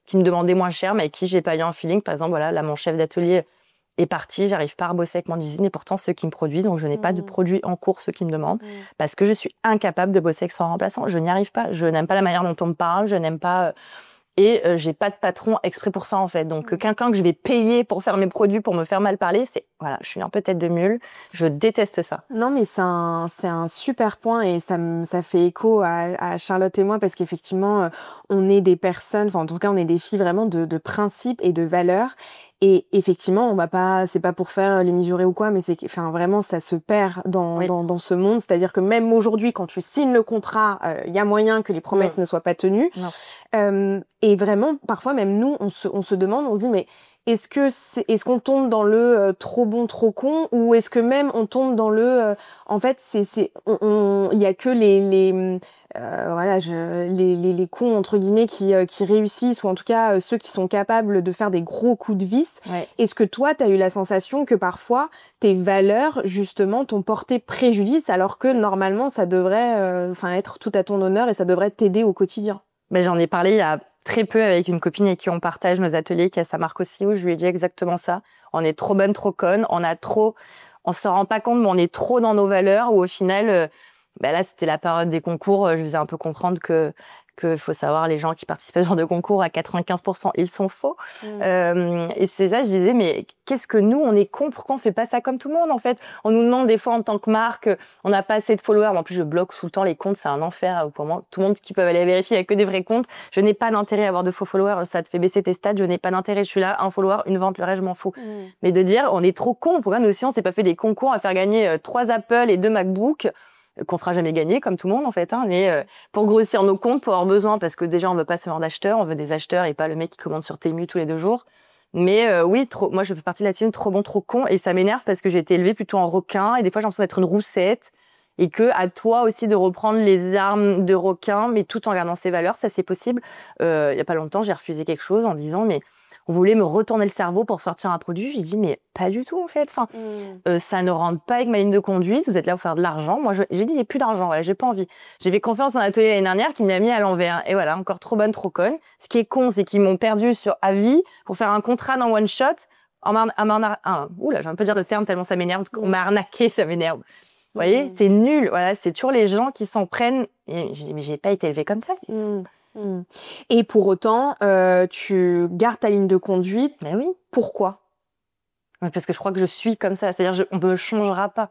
qui me demandaient moins cher, mais avec qui j'ai pas eu un feeling. Par exemple, voilà, là, mon chef d'atelier est parti. J'arrive pas à bosser avec mon usine. Et pourtant, ceux qui me produisent, donc je n'ai pas de produits en cours, ceux qui me demandent, parce que je suis incapable de bosser avec son remplaçant. Je n'y arrive pas. Je n'aime pas la manière dont on me parle. Je n'aime pas... Et j'ai pas de patron exprès pour ça en fait. Donc quelqu'un que je vais payer pour faire mes produits, pour me faire mal parler, voilà, je suis un peu tête de mule. Je déteste ça. Non mais c'est un super point et ça fait écho à Charlotte et moi parce qu'effectivement on est des personnes, en tout cas on est des filles vraiment de principes et de valeurs. Et effectivement, c'est pas pour faire les mijaurées ou quoi, mais vraiment, ça se perd dans ce monde. C'est-à-dire que même aujourd'hui, quand tu signes le contrat, il y a moyen que les promesses ne soient pas tenues. Et vraiment, parfois, même nous, on se demande, on se dit, mais est-ce qu'on tombe dans le trop bon, trop con, ou est-ce que même on tombe dans le, en fait, il y a que les cons entre guillemets qui réussissent, ou en tout cas ceux qui sont capables de faire des gros coups de vis. Est-ce que toi t'as eu la sensation que parfois tes valeurs justement t'ont porté préjudice alors que normalement ça devrait être tout à ton honneur et ça devrait t'aider au quotidien? J'en ai parlé il y a très peu avec une copine avec qui on partage nos ateliers, qui a sa marque aussi, où je lui ai dit exactement ça. On est trop bonne, trop conne, on se rend pas compte, mais on est trop dans nos valeurs, où au final, là, c'était la période des concours. Je faisais un peu comprendre que faut savoir, les gens qui participent à ce genre de concours, à 95%, ils sont faux. Et c'est ça, je disais, mais qu'est-ce que nous, on est cons, pourquoi on fait pas ça comme tout le monde, en fait? On nous demande des fois, en tant que marque, on n'a pas assez de followers. En plus, je bloque tout le temps les comptes, c'est un enfer. Pour moi, tout le monde qui peut aller vérifier, il n'y a que des vrais comptes. Je n'ai pas d'intérêt à avoir de faux followers. Ça te fait baisser tes stats. Je n'ai pas d'intérêt. Je suis là, un follower, une vente, le reste, je m'en fous. Mais de dire, on est trop cons. Pourquoi nous aussi, on s'est pas fait des concours à faire gagner 3 Apple et 2 MacBook, qu'on fera jamais gagner, comme tout le monde en fait, mais pour grossir nos comptes, pour avoir besoin, parce que déjà on veut pas ce genre d'acheteurs, on veut des acheteurs et pas le mec qui commande sur Temu tous les 2 jours. Mais oui, moi je fais partie de la team trop bon, trop con, et ça m'énerve parce que j'ai été élevée plutôt en requin, et des fois j'ai l'impression d'être une roussette, et que à toi aussi de reprendre les armes de requin, mais tout en gardant ses valeurs, ça c'est possible. Il y a pas longtemps, j'ai refusé quelque chose en disant, mais on voulait me retourner le cerveau pour sortir un produit. J'ai dit, mais pas du tout, en fait. Ça ne rentre pas avec ma ligne de conduite. Vous êtes là pour faire de l'argent. Moi, j'ai dit, j'ai plus d'argent. Voilà, j'ai pas envie. J'ai fait confiance à un atelier l'année dernière qui m'a mis à l'envers. Et voilà, encore trop bonne, trop conne. Ce qui est con, c'est qu'ils m'ont perdu sur avis pour faire un contrat dans one shot. Oula, j'ai un peu dire de terme tellement ça m'énerve. On m'a arnaqué, ça m'énerve. voyez, c'est nul. Voilà, c'est toujours les gens qui s'en prennent. Et je dis, mais j'ai pas été élevée comme ça. Et pour autant, tu gardes ta ligne de conduite. Mais oui. Pourquoi? Parce que je crois que je suis comme ça. C'est-à-dire, on me changera pas.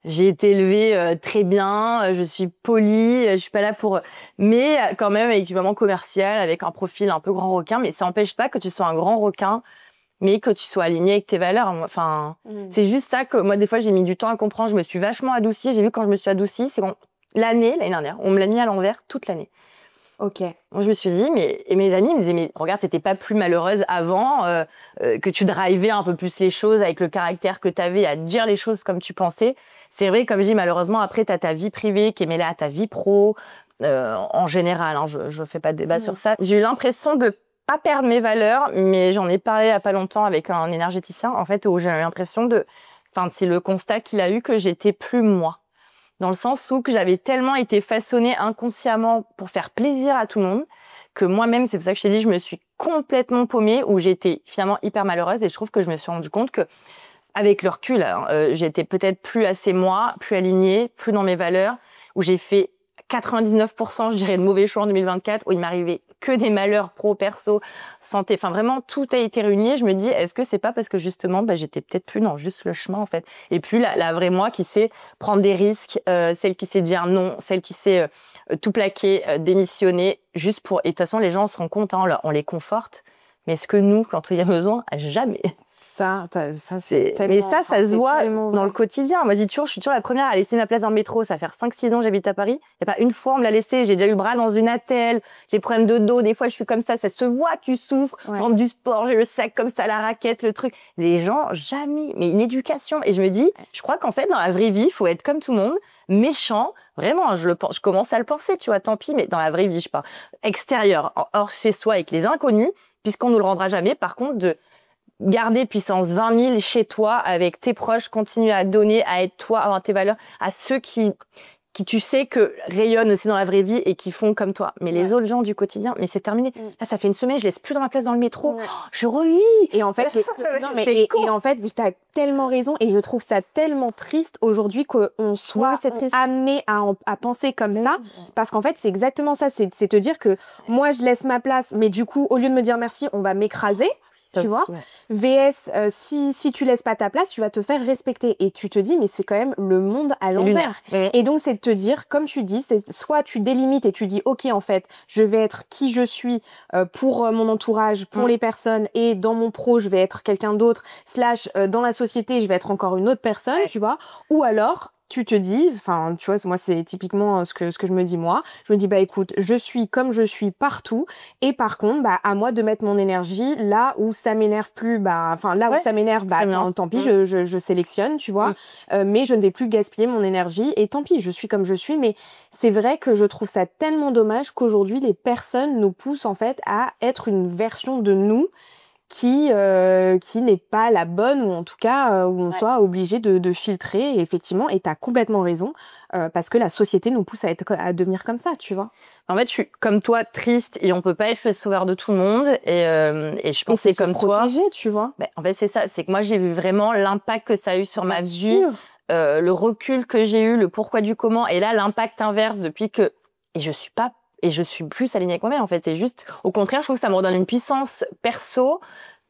J'ai été élevée très bien, je suis polie, je suis pas là pour... Mais quand même, avec une maman commerciale, avec un profil un peu grand requin. Mais ça n'empêche pas que tu sois un grand requin, mais que tu sois aligné avec tes valeurs. Enfin, c'est juste ça que moi, des fois, j'ai mis du temps à comprendre. Je me suis vachement adoucie. J'ai vu quand je me suis adoucie, c'est l'année dernière, on me l'a mis à l'envers toute l'année. Ok. Moi, je me suis dit, et mes amis me disaient, mais regarde, t'étais pas plus malheureuse avant, que tu drivais un peu plus les choses avec le caractère que t'avais à dire les choses comme tu pensais. C'est vrai, comme je dis, malheureusement, après, t'as ta vie privée qui est mêlée à ta vie pro, en général, hein, je fais pas de débat sur ça. J'ai eu l'impression de pas perdre mes valeurs, mais j'en ai parlé il y a pas longtemps avec un énergéticien, en fait, où j'ai eu l'impression c'est le constat qu'il a eu que j'étais plus moi. Dans le sens où que j'avais tellement été façonnée inconsciemment pour faire plaisir à tout le monde que moi-même, c'est pour ça que je t'ai dit, je me suis complètement paumée, où j'étais finalement hyper malheureuse, et je trouve que je me suis rendu compte que, avec le recul, j'étais peut-être plus assez moi, plus alignée, plus dans mes valeurs, où j'ai fait 99%, je dirais, de mauvais choix en 2024, où il m'arrivait que des malheurs pro, perso, santé. Enfin, vraiment, tout a été réuni. Je me dis, est-ce que c'est pas parce que justement, j'étais peut-être plus dans juste le chemin, en fait. Et puis, la vraie moi qui sait prendre des risques, celle qui sait dire non, celle qui sait tout plaquer, démissionner, juste pour... Et de toute façon, les gens, on se rend compte, hein, on les conforte. Mais est-ce que nous, quand il y a besoin, jamais. Ça c'est mais ça se voit dans le vrai. quotidien. Moi, je suis toujours la première à laisser ma place dans le métro. Ça fait 5-6 ans que j'habite à Paris. Il n'y a pas une fois, on me l'a laissé. J'ai déjà eu le bras dans une attelle. J'ai des problèmes de dos. Des fois, je suis comme ça. Ça se voit que tu souffres. Je rentre du sport. J'ai le sac comme ça, la raquette, le truc. Les gens, jamais. Mais une éducation. Et je me dis, je crois qu'en fait, dans la vraie vie, il faut être comme tout le monde. Méchant. Vraiment, je commence à le penser, tu vois. Tant pis, mais dans la vraie vie, je parle. Extérieur, hors chez soi, avec les inconnus, puisqu'on ne le rendra jamais. Par contre, de garder puissance 20 000 chez toi, avec tes proches, continuer à donner, à être toi, à avoir tes valeurs, à ceux qui tu sais que rayonnent aussi dans la vraie vie et qui font comme toi. Mais les autres gens du quotidien, mais c'est terminé. Là, ça fait une semaine, je laisse plus dans ma place dans le métro. Oh, je revis. Et en fait, et en fait, t'as tellement raison, et je trouve ça tellement triste aujourd'hui qu'on soit amené à penser comme ça, parce qu'en fait, c'est exactement ça. C'est te dire que moi, je laisse ma place, mais du coup, au lieu de me dire merci, on va m'écraser. Tu vois, VS, si tu laisses pas ta place, tu vas te faire respecter. Et tu te dis, mais c'est quand même le monde à l'envers. Et donc, c'est de te dire, comme tu dis, c'est soit tu délimites et tu dis, ok, en fait, je vais être qui je suis pour mon entourage, pour les personnes, et dans mon pro, je vais être quelqu'un d'autre, / dans la société, je vais être encore une autre personne, tu vois. Ou alors, tu te dis, enfin, tu vois, moi, c'est typiquement ce que je me dis, moi. Je me dis, écoute, je suis comme je suis partout. Et par contre, à moi de mettre mon énergie là où ça m'énerve plus, où ça m'énerve, tant pis, je sélectionne, tu vois. Mais je ne vais plus gaspiller mon énergie. Et tant pis, je suis comme je suis. Mais c'est vrai que je trouve ça tellement dommage qu'aujourd'hui, les personnes nous poussent, en fait, à être une version de nous qui n'est pas la bonne, ou en tout cas où on soit obligé de filtrer. Et effectivement, et t'as complètement raison, parce que la société nous pousse à devenir comme ça, tu vois. En fait, je suis comme toi triste, et on peut pas être le sauveur de tout le monde, et je pensais comme toi. Protéger, tu vois. En fait, c'est ça, c'est que moi j'ai vu vraiment l'impact que ça a eu sur ma vie, le recul que j'ai eu, le pourquoi du comment, et là l'impact inverse depuis que je suis plus alignée avec moi-même, en fait. C'est juste, au contraire, je trouve que ça me redonne une puissance perso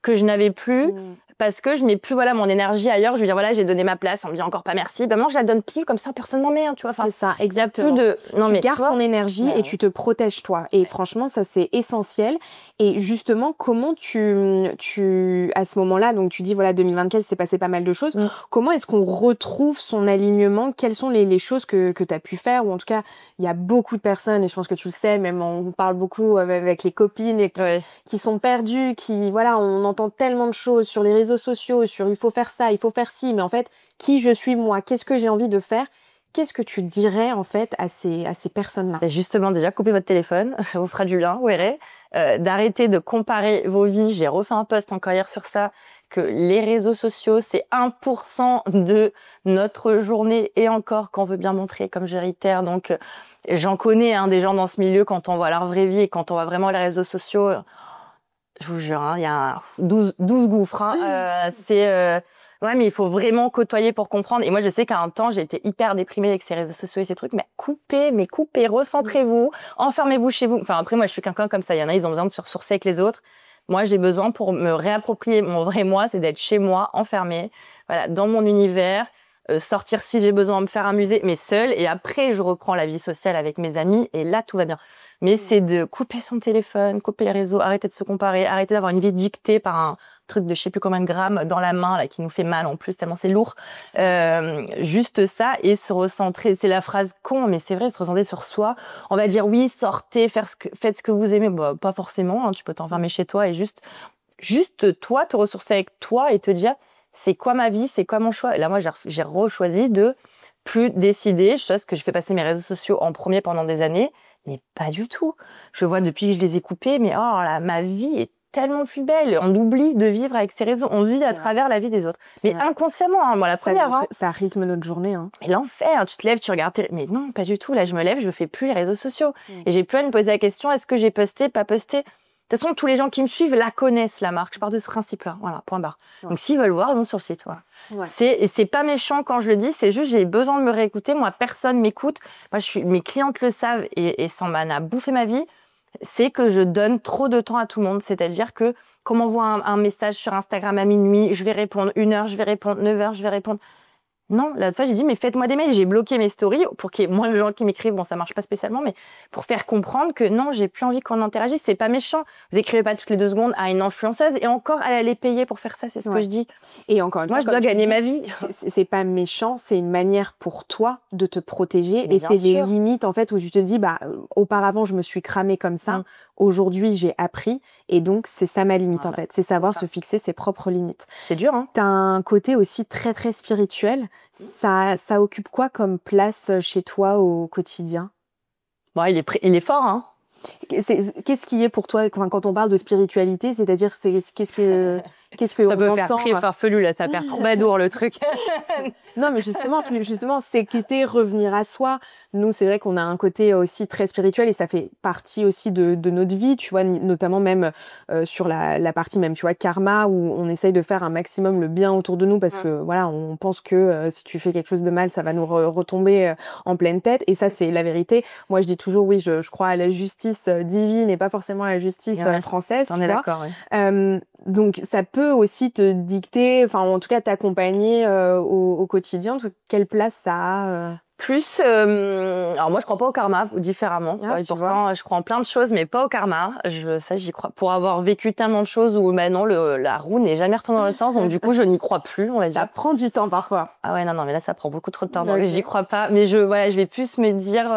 que je n'avais plus, parce que je n'ai plus, mon énergie ailleurs. Je veux dire, j'ai donné ma place, on me dit encore pas merci. Moi, je la donne plus, comme ça, personne m'en met, tu vois. C'est ça, exactement. Tu gardes ton énergie et tu te protèges toi. Et franchement, ça, c'est essentiel. Et justement, comment tu, à ce moment-là, donc tu dis, 2024, il s'est passé pas mal de choses. Comment est-ce qu'on retrouve son alignement? Quelles sont les choses que tu as pu faire? Ou en tout cas, il y a beaucoup de personnes, et je pense que tu le sais, même on parle beaucoup avec les copines, et qui sont perdues, on entend tellement de choses sur les réseaux sociaux, sur il faut faire ça, il faut faire ci, mais en fait, qui je suis moi? Qu'est-ce que j'ai envie de faire? Qu'est-ce que tu dirais, en fait, à ces personnes-là? Et justement, déjà, coupez votre téléphone, ça vous fera du bien, vous verrez. D'arrêter de comparer vos vies. J'ai refait un post encore hier sur ça, que les réseaux sociaux, c'est 1% de notre journée, et encore qu'on veut bien montrer, comme je réitère. Donc, j'en connais des gens dans ce milieu, quand on voit leur vraie vie et quand on voit vraiment les réseaux sociaux, Je vous jure, hein, il y a 12 gouffres. Hein. Ouais, mais il faut vraiment côtoyer pour comprendre. Et moi, je sais qu'à un temps, j'ai été hyper déprimée avec ces réseaux sociaux et ces trucs. Mais coupez, recentrez-vous, enfermez-vous chez vous. Enfin, après, moi, je suis quelqu'un comme ça. Il y en a, ils ont besoin de se ressourcer avec les autres. Moi, j'ai besoin pour me réapproprier mon vrai moi, c'est d'être chez moi, enfermée, voilà, dans mon univers. Sortir si j'ai besoin de me faire amuser, mais seule. Et après, je reprends la vie sociale avec mes amis et là, tout va bien. Mais c'est de couper son téléphone, couper les réseaux, arrêter de se comparer, arrêter d'avoir une vie dictée par un truc de je sais plus combien de grammes dans la main là qui nous fait mal en plus tellement c'est lourd. Juste ça et se recentrer. C'est la phrase con, mais c'est vrai, se recentrer sur soi. On va dire oui, sortez, faites ce que vous aimez. Bah, pas forcément. Hein, tu peux t'enfermer chez toi et juste toi, te ressourcer avec toi et te dire c'est quoi ma vie, c'est quoi mon choix. Et là, moi, j'ai rechoisi de plus décider. Je sais que je fais passer mes réseaux sociaux en premier pendant des années, mais pas du tout. Je vois depuis que je les ai coupés, mais oh là, ma vie est tellement plus belle. On oublie de vivre avec ces réseaux. On vit à travers la vie des autres. Mais inconsciemment, hein, moi, la première... Ça rythme notre journée. Hein. Mais l'enfer, tu te lèves, tu regardes... Mais non, pas du tout. Là, je me lève, je fais plus les réseaux sociaux. Et j'ai plus à me poser la question, est-ce que j'ai posté, pas posté ? De toute façon, tous les gens qui me suivent la connaissent, la marque. Je pars de ce principe-là. Voilà, point barre. Ouais. Donc, s'ils veulent voir, ils vont sur le site. Voilà. Ouais. C'est pas méchant quand je le dis, c'est juste j'ai besoin de me réécouter. Moi, personne m'écoute. Moi, mes clientes le savent et ça m'en a bouffé ma vie. C'est que je donne trop de temps à tout le monde. C'est-à-dire que, quand on m'envoie un message sur Instagram à minuit, je vais répondre 1h, je vais répondre 9h, je vais répondre... Non, la fois, j'ai dit, mais faites-moi des mails. J'ai bloqué mes stories pour qu'il y ait moins de gens qui m'écrivent. Bon, ça marche pas spécialement, mais pour faire comprendre que non, j'ai plus envie qu'on interagisse. C'est pas méchant. Vous écrivez pas toutes les 2 secondes à une influenceuse et encore, elle allait payer pour faire ça. C'est ce que je dis. Et encore une fois, moi, je dois gagner ma vie. C'est pas méchant. C'est une manière pour toi de te protéger. Mais et c'est des limites, en fait, où tu te dis, bah, auparavant, je me suis cramée comme ça. Aujourd'hui, j'ai appris. Et donc, c'est ça ma limite, en fait. C'est savoir se fixer ses propres limites. C'est dur, hein. T'as un côté aussi très, très spirituel. Ça occupe quoi comme place chez toi au quotidien? Bon, il est fort, hein. Qu'est-ce qui est pour toi, quand on parle de spiritualité, c'est-à-dire qu'est-ce que ça peut faire très farfelu là, ça perd troubadour le truc. Non, mais justement, s'écouter, revenir à soi. Nous, c'est vrai qu'on a un côté aussi très spirituel et ça fait partie aussi de notre vie, tu vois, notamment même sur la partie même, tu vois, karma, où on essaye de faire un maximum le bien autour de nous parce que voilà, on pense que si tu fais quelque chose de mal, ça va nous retomber en pleine tête. Et ça, c'est la vérité. Moi, je dis toujours, oui, je crois à la justice divine et pas forcément à la justice française. On est d'accord, oui. Donc, ça peut aussi te dicter, enfin, en tout cas, t'accompagner au quotidien. Quelle place ça a Plus, alors moi je crois pas au karma, ou différemment. Pourtant, je crois en plein de choses, mais pas au karma. Ça, j'y crois. Pour avoir vécu tellement de choses où maintenant la roue n'est jamais retournée dans l'autre sens, donc du coup je n'y crois plus, on va dire. Ça prend du temps parfois. Ah ouais, non, mais là ça prend beaucoup trop de temps, donc j'y crois pas. Mais je vais plus me dire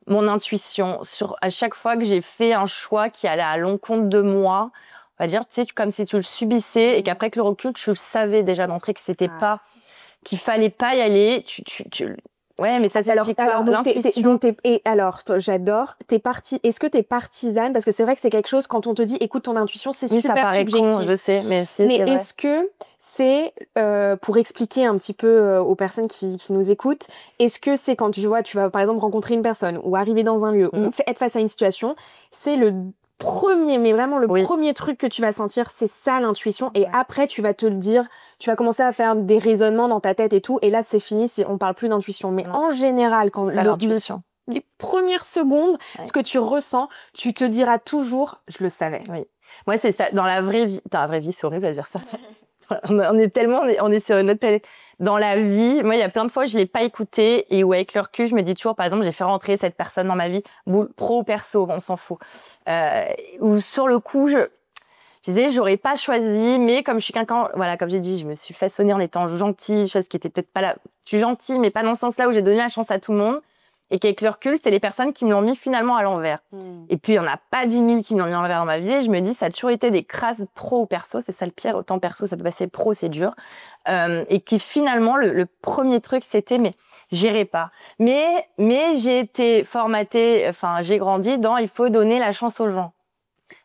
mon intuition à chaque fois que j'ai fait un choix qui allait à l'encontre de moi. On va dire, tu sais, comme si tu le subissais et qu'après que le recul, tu le savais déjà d'entrée que c'était pas, qu'il fallait pas y aller. Ouais, mais ça c'est l'intuition. Alors, j'adore. Est-ce que t'es partisane? Parce que c'est vrai que c'est quelque chose, quand on te dit, écoute ton intuition, c'est super subjectif. Con, je sais, mais si, mais est-ce que c'est, pour expliquer un petit peu aux personnes qui nous écoutent, est-ce que c'est quand tu vas par exemple rencontrer une personne ou arriver dans un lieu ou être face à une situation, c'est le premier truc que tu vas sentir, c'est ça l'intuition. Et après, tu vas te le dire, tu vas commencer à faire des raisonnements dans ta tête et tout. Et là, c'est fini, on parle plus d'intuition. Mais en général, quand les premières secondes, ce que tu ressens, tu te diras toujours, je le savais. Oui. Moi, c'est ça. Dans la vraie vie, c'est horrible à dire ça. On est sur une autre planète. Dans la vie, moi, il y a plein de fois, je l'ai pas écouté et où avec le recul, je me dis toujours, par exemple, j'ai fait rentrer cette personne dans ma vie, pro ou perso, on s'en fout. Ou sur le coup, je disais, j'aurais pas choisi, mais comme je suis quelqu'un, voilà, comme j'ai dit, je me suis façonnée en étant gentille, chose qui était peut-être pas là. Je suis gentille, mais pas dans ce sens-là où j'ai donné la chance à tout le monde. Et qu'avec le recul, c'est les personnes qui me l'ont mis finalement à l'envers. Et puis, il y en a pas 10 000 qui me l'ont mis à l'envers dans ma vie. Et je me dis, ça a toujours été des crasses pro ou perso. C'est ça le pire. Autant perso, ça peut passer pro, c'est dur. Et qui finalement, le premier truc, c'était, mais j'irai pas. Mais j'ai été formatée, enfin, j'ai grandi dans, il faut donner la chance aux gens.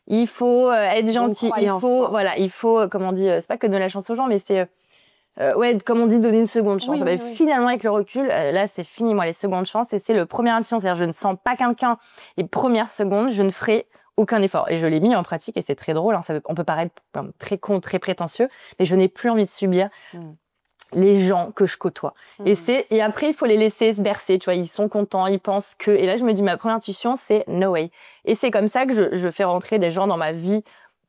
Il faut être gentil. Il faut, comme on dit, c'est pas que donner la chance aux gens, mais c'est, comme on dit, donner une seconde chance. Oui. Finalement, avec le recul, là, c'est fini, moi, les secondes chances. Et c'est le premier intuition. C'est-à-dire, je ne sens pas quelqu'un les premières secondes, je ne ferai aucun effort. Et je l'ai mis en pratique et c'est très drôle. Hein, on peut paraître très con, très prétentieux, mais je n'ai plus envie de subir les gens que je côtoie. Et après, il faut les laisser se bercer. Tu vois, ils sont contents, ils pensent que... Et là, je me dis, ma première intuition, c'est no way. Et c'est comme ça que je fais rentrer des gens dans ma vie,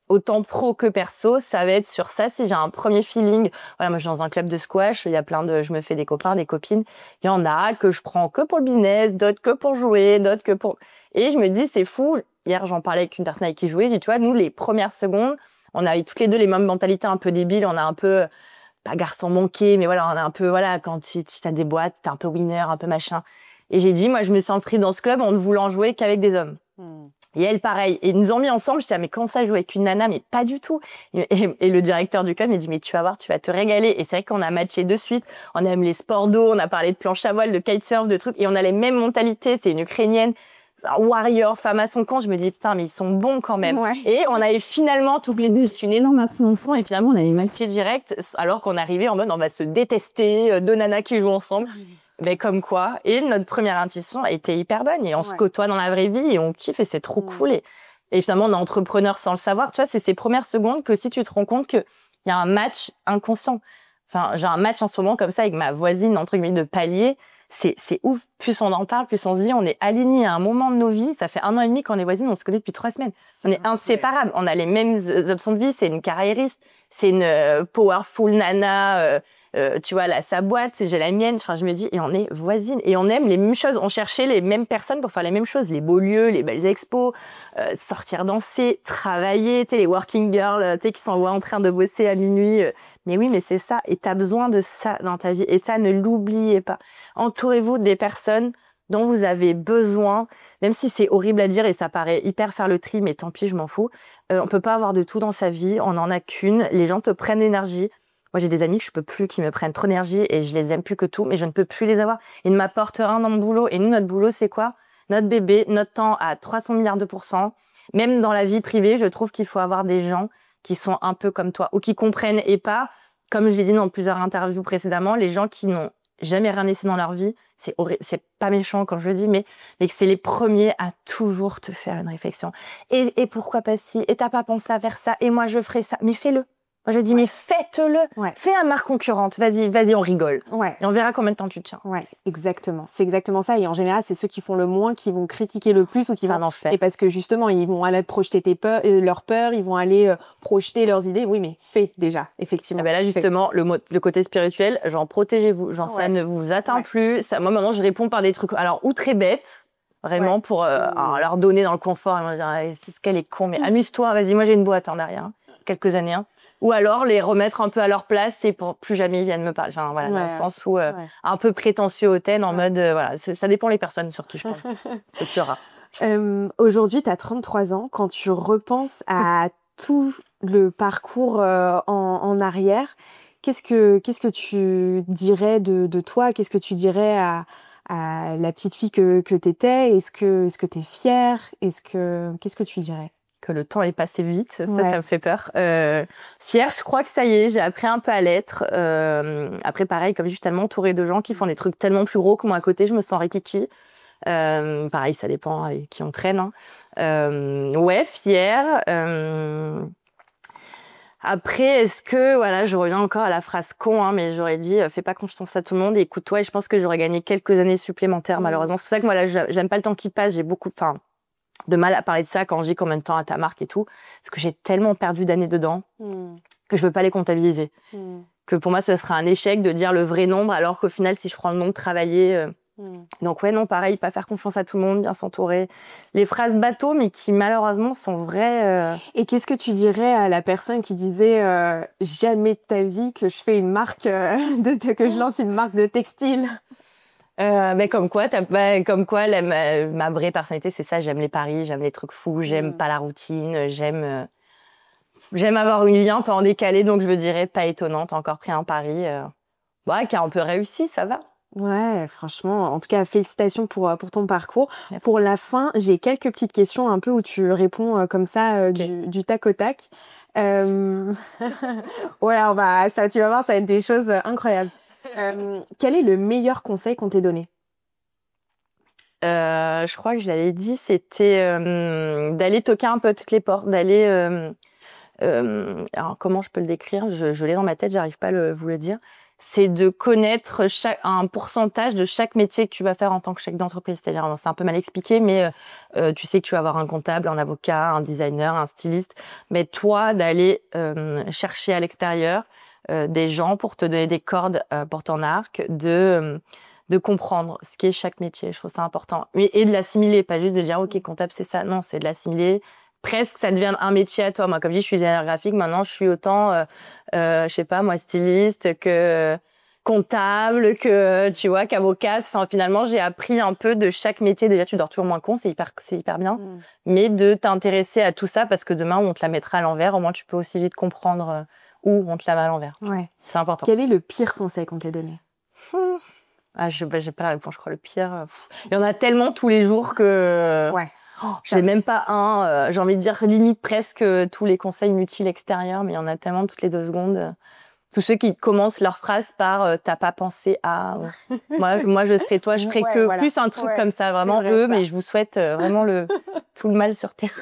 autant pro que perso. Ça va être sur ça. Si j'ai un premier feeling, voilà, moi, je suis dans un club de squash. Il y a je me fais des copains, des copines. Il y en a que je prends que pour le business, d'autres que pour jouer, d'autres que pour... Et je me dis, c'est fou. Hier, j'en parlais avec une personne avec qui je jouais. J'ai dit, tu vois, nous, les premières secondes, on a eu toutes les deux les mêmes mentalités un peu débiles. On a un peu, pas garçon manqué, mais voilà, on a un peu, voilà, quand tu as des boîtes, t'es un peu winner, un peu machin. Et j'ai dit, moi, je me suis inscrite dans ce club en ne voulant jouer qu'avec des hommes. Et elle, pareil. Et ils nous ont mis ensemble. Je dis, ah, mais comment ça, jouer avec une nana? Mais pas du tout. Et le directeur du club m'a dit, mais tu vas voir, tu vas te régaler. Et c'est vrai qu'on a matché de suite. On aime les sports d'eau, on a parlé de planche à voile, de kitesurf, de trucs. Et on a les mêmes mentalités. C'est une Ukrainienne. Warrior, femme à son camp, je me dis putain mais ils sont bons quand même. Et on avait finalement toutes les deux une énorme appréhension et finalement on avait matché direct alors qu'on arrivait en mode on va se détester, deux nanas qui jouent ensemble. Mais comme quoi, et notre première intuition a été hyper bonne et on se côtoie dans la vraie vie et on kiffe et c'est trop cool et finalement on est entrepreneur sans le savoir. Tu vois, c'est ces premières secondes que si tu te rends compte que il y a un match inconscient. Enfin, j'ai un match en ce moment comme ça avec ma voisine entre guillemets de palier. C'est ouf. Plus on en parle, plus on se dit, on est alignés à un moment de nos vies. Ça fait 1 an et demi qu'on est voisines, on se connaît depuis 3 semaines. On est inséparables. On a les mêmes options de vie. C'est une carriériste, c'est une powerful nana. Tu vois, là, sa boîte, j'ai la mienne. Enfin, je me dis, et on est voisines. Et on aime les mêmes choses. On cherchait les mêmes personnes pour faire les mêmes choses. Les beaux lieux, les belles expos, sortir danser, travailler, tu sais, les working girls, tu sais, qui sont en train de bosser à minuit. Mais oui, mais c'est ça. Et t'as besoin de ça dans ta vie. Et ça, ne l'oubliez pas. Entourez-vous des personnes dont vous avez besoin, même si c'est horrible à dire et ça paraît hyper faire le tri, mais tant pis, je m'en fous. On peut pas avoir de tout dans sa vie. On en a qu'une. Les gens te prennent l'énergie. Moi, j'ai des amis que je peux plus, qui me prennent trop d'énergie et je les aime plus que tout, mais je ne peux plus les avoir. Ils ne m'apportent rien dans mon boulot. Et nous, notre boulot, c'est quoi? Notre bébé, notre temps à 300 milliards de %. Même dans la vie privée, je trouve qu'il faut avoir des gens qui sont un peu comme toi ou qui comprennent et pas, comme je l'ai dit dans plusieurs interviews précédemment, les gens qui n'ont jamais rien essayé dans leur vie. C'est horrible, c'est pas méchant quand je le dis, mais c'est les premiers à toujours te faire une réflexion. Et pourquoi pas si? Et t'as pas pensé à faire ça? Et moi, je ferai ça. Mais fais-le. Moi, je dis, mais faites-le. Fais un marque concurrente. Vas-y, on rigole. Et on verra combien de temps tu tiens. Exactement. C'est exactement ça. Et en général, c'est ceux qui font le moins qui vont critiquer le plus ou qui vont... Et parce que justement, ils vont aller projeter leurs peurs, ils vont aller projeter leurs idées. Oui, mais fais déjà, effectivement. Et ben là, justement, le côté spirituel, genre, protégez-vous. Genre, ça ne vous atteint plus. Ça, moi, maintenant, je réponds par des trucs, alors, ou très bêtes, vraiment, pour leur donner dans le confort. Ils vont dire, c'est ce qu'elle est con, mais amuse-toi, vas-y, moi, j'ai une boîte derrière. Quelques années, ou alors les remettre un peu à leur place et pour plus jamais ils viennent me parler. Enfin, voilà, dans le sens où un peu prétentieux hautaine en mode voilà, ça dépend les personnes surtout, je pense. Que tu auras. Aujourd'hui, tu as 33 ans. Quand tu repenses à tout le parcours en arrière, qu'est-ce que tu dirais de toi? Qu'est-ce que tu dirais à la petite fille que t'étais? Est-ce que t'es fière? Qu'est-ce que tu dirais? Que le temps est passé vite, ça me fait peur. Fière, je crois que ça y est, j'ai appris un peu à l'être. Après, pareil, comme je suis tellement entourée de gens qui font des trucs tellement plus gros que moi à côté, je me sens rikiki. Pareil, ça dépend avec qui on traîne. Fière. Après, est-ce que, voilà, je reviens encore à la phrase con, mais j'aurais dit, fais pas confiance à tout le monde et écoute-toi. Et je pense que j'aurais gagné quelques années supplémentaires, malheureusement. C'est pour ça que moi, là, j'aime pas le temps qui passe. J'ai beaucoup, de mal à parler de ça quand j'ai combien de temps à ta marque et tout, parce que j'ai tellement perdu d'années dedans que je veux pas les comptabiliser. Que pour moi, ce sera un échec de dire le vrai nombre, alors qu'au final, si je prends le nombre travaillé... Donc non, pareil, pas faire confiance à tout le monde, bien s'entourer. Les phrases bateau, mais qui malheureusement sont vraies. Et qu'est-ce que tu dirais à la personne qui disait jamais de ta vie que je fais une marque, que je lance une marque de textile? Comme quoi, ma vraie personnalité, c'est ça. J'aime les paris, j'aime les trucs fous, j'aime pas la routine, j'aime avoir une vie un peu en décalé, donc je me dirais pas étonnante. Encore pris un pari, qui a un peu réussi, ça va. Ouais, franchement, en tout cas, félicitations pour ton parcours. Merci. Pour la fin, j'ai quelques petites questions un peu où tu réponds comme ça, du tac au tac. Ça, tu vas voir, ça va être des choses incroyables. Quel est le meilleur conseil qu'on t'ait donné? Je crois que je l'avais dit, c'était d'aller toquer un peu toutes les portes, d'aller... alors comment je peux le décrire? Je l'ai dans ma tête, j'arrive pas à vous le dire. C'est de connaître un pourcentage de chaque métier que tu vas faire en tant que chef d'entreprise. C'est-à-dire, c'est un peu mal expliqué, mais tu sais que tu vas avoir un comptable, un avocat, un designer, un styliste. Mais toi, d'aller chercher à l'extérieur des gens pour te donner des cordes pour ton arc, de comprendre ce qu'est chaque métier. Je trouve ça important. Et de l'assimiler, pas juste de dire, OK, comptable, c'est ça. Non, c'est de l'assimiler. Presque, ça devient un métier à toi. Moi, comme je dis, je suis designer graphique. Maintenant, je suis autant, je sais pas, moi, styliste que comptable, que, tu vois, qu'avocate. Enfin, finalement, j'ai appris un peu de chaque métier. Déjà, tu dors toujours moins con, c'est hyper bien. Mais de t'intéresser à tout ça parce que demain, on te la mettra à l'envers. Au moins, tu peux aussi vite comprendre où on te la met à l'envers. Ouais. C'est important. Quel est le pire conseil qu'on t'ait donné? J'ai pas la réponse, je crois. Le pire, il y en a tellement tous les jours que... Ouais. J'ai même pas un, j'ai envie de dire limite presque tous les conseils inutiles extérieurs, mais il y en a tellement toutes les 2 secondes. Tous ceux qui commencent leur phrase par t'as pas pensé à. Moi je serais toi, je ferais que voilà. Plus un truc comme ça, vraiment eux, mais je vous souhaite vraiment tout le mal sur terre.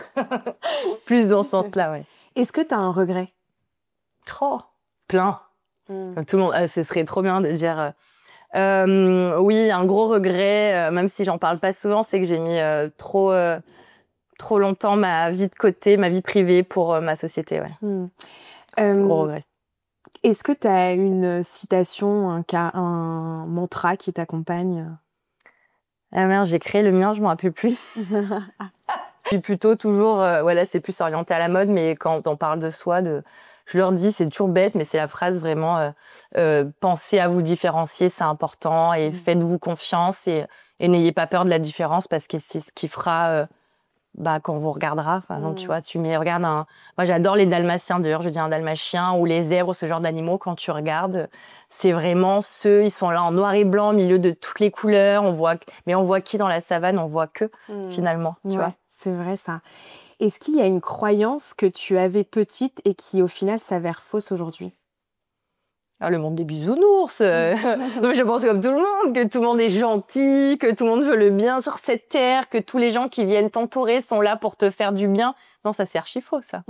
Plus dans ce sens-là, ouais. Est-ce que t'as un regret? Oh, plein. Comme tout le monde, ce serait trop bien de dire. Oui, un gros regret, même si j'en parle pas souvent, c'est que j'ai mis trop longtemps ma vie de côté, ma vie privée pour ma société. Ouais. Gros regret. Est-ce que tu as une citation, un mantra qui t'accompagne? Ah merde, j'ai créé le mien, je m'en rappelle plus. Je suis plutôt toujours, voilà, c'est plus orienté à la mode, mais quand on parle de soi, je leur dis, c'est toujours bête, mais c'est la phrase vraiment, pensez à vous différencier, c'est important, et faites-vous confiance, et n'ayez pas peur de la différence, parce que c'est ce qui fera, quand on vous regardera. Enfin, donc, tu vois, regarde moi, j'adore les dalmatiens, d'ailleurs, je dis un dalmatien, ou les zèbres, ce genre d'animaux, quand tu regardes, c'est vraiment ils sont là en noir et blanc, au milieu de toutes les couleurs, mais on voit qui dans la savane? On voit que, finalement, tu vois. C'est vrai, ça. Est-ce qu'il y a une croyance que tu avais petite et qui, au final, s'avère fausse aujourd'hui? Le monde des bisounours. Je pense comme tout le monde, que tout le monde est gentil, que tout le monde veut le bien sur cette terre, que tous les gens qui viennent t'entourer sont là pour te faire du bien. Non, ça c'est archi faux, ça.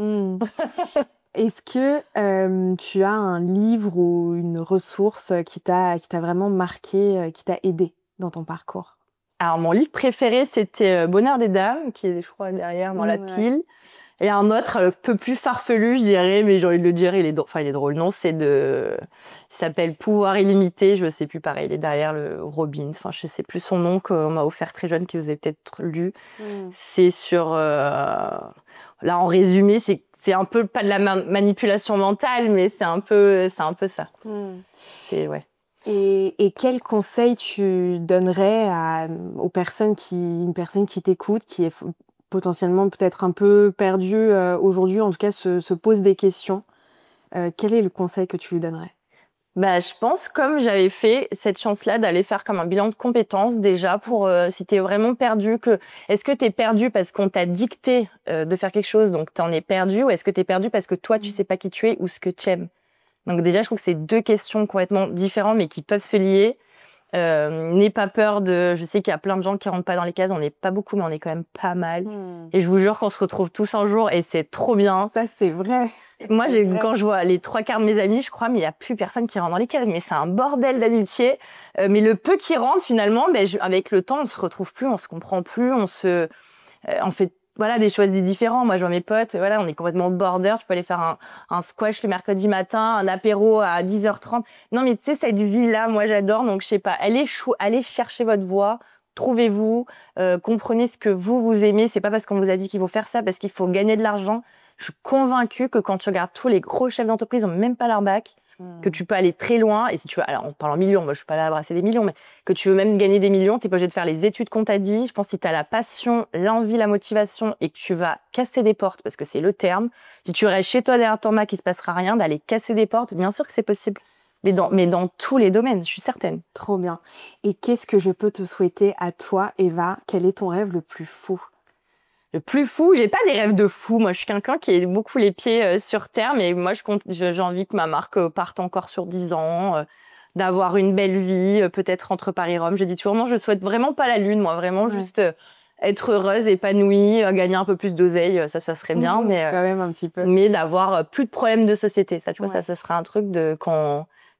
Est-ce que tu as un livre ou une ressource qui t'a vraiment marqué, qui t'a aidé dans ton parcours? Alors, mon livre préféré, c'était Bonheur des dames, qui est, je crois, derrière dans la pile. Et un autre, un peu plus farfelu, je dirais, mais j'ai envie de le dire, il est drôle. Non, il s'appelle Pouvoir illimité, je sais plus, pareil, il est derrière le Robbins. Enfin, je sais plus son nom qu'on m'a offert très jeune, que vous avez peut-être lu. C'est sur, là, en résumé, c'est un peu pas de la manipulation mentale, mais c'est un peu ça. C'est, ouais. Et quel conseil tu donnerais une personne qui t'écoute, qui est potentiellement peut-être un peu perdue aujourd'hui, en tout cas se pose des questions? Quel est le conseil que tu lui donnerais? Je pense, comme j'avais fait cette chance-là d'aller faire comme un bilan de compétences déjà pour si t'es vraiment perdu, est-ce que t'es perdu parce qu'on t'a dicté de faire quelque chose, donc t'en es perdu, ou est-ce que t'es perdu parce que toi tu sais pas qui tu es ou ce que tu aimes? Donc déjà, je trouve que c'est 2 questions complètement différentes, mais qui peuvent se lier. N'aie pas peur je sais qu'il y a plein de gens qui rentrent pas dans les cases, on n'est pas beaucoup, mais on est quand même pas mal. Et je vous jure qu'on se retrouve tous un jour, et c'est trop bien. Ça, c'est vrai. Moi, quand je vois les 3/4 de mes amis, je crois, mais il y a plus personne qui rentre dans les cases. Mais c'est un bordel d'amitié. Mais le peu qui rentre, finalement, avec le temps, on se retrouve plus, on se comprend plus, on fait des choses différents. Moi, je vois mes potes, on est complètement border. Tu peux aller faire un squash le mercredi matin, un apéro à 10h30. Non, mais tu sais, cette vie-là, moi, j'adore. Donc, je sais pas, allez chercher votre voie, trouvez-vous, comprenez ce que vous aimez. C'est pas parce qu'on vous a dit qu'il faut faire ça, parce qu'il faut gagner de l'argent. Je suis convaincue que quand tu regardes tous les gros chefs d'entreprise, ils n'ont même pas leur bac. Que tu peux aller très loin, et si tu veux, alors on parle en millions, moi je suis pas là à brasser des millions, mais que tu veux même gagner des millions, t'es pas obligé de faire les études qu'on t'a dit. Je pense que si t'as la passion, l'envie, la motivation, et que tu vas casser des portes, parce que c'est le terme, si tu restes chez toi derrière ton Mac, il se passera rien, d'aller casser des portes, bien sûr que c'est possible. Mais dans tous les domaines, je suis certaine. Trop bien. Et qu'est-ce que je peux te souhaiter à toi, Eva? Quel est ton rêve le plus fou? Le plus fou, j'ai pas des rêves de fou. Moi, je suis quelqu'un qui a beaucoup les pieds sur terre, mais moi, j'ai envie que ma marque parte encore sur 10 ans, d'avoir une belle vie, peut-être entre Paris et Rome. Je dis toujours non, je souhaite vraiment pas la lune, moi, vraiment juste être heureuse, épanouie, gagner un peu plus d'oseille, ça serait bien, mais quand même un petit peu. Mais d'avoir plus de problèmes de société, ça, tu vois, ça serait un truc de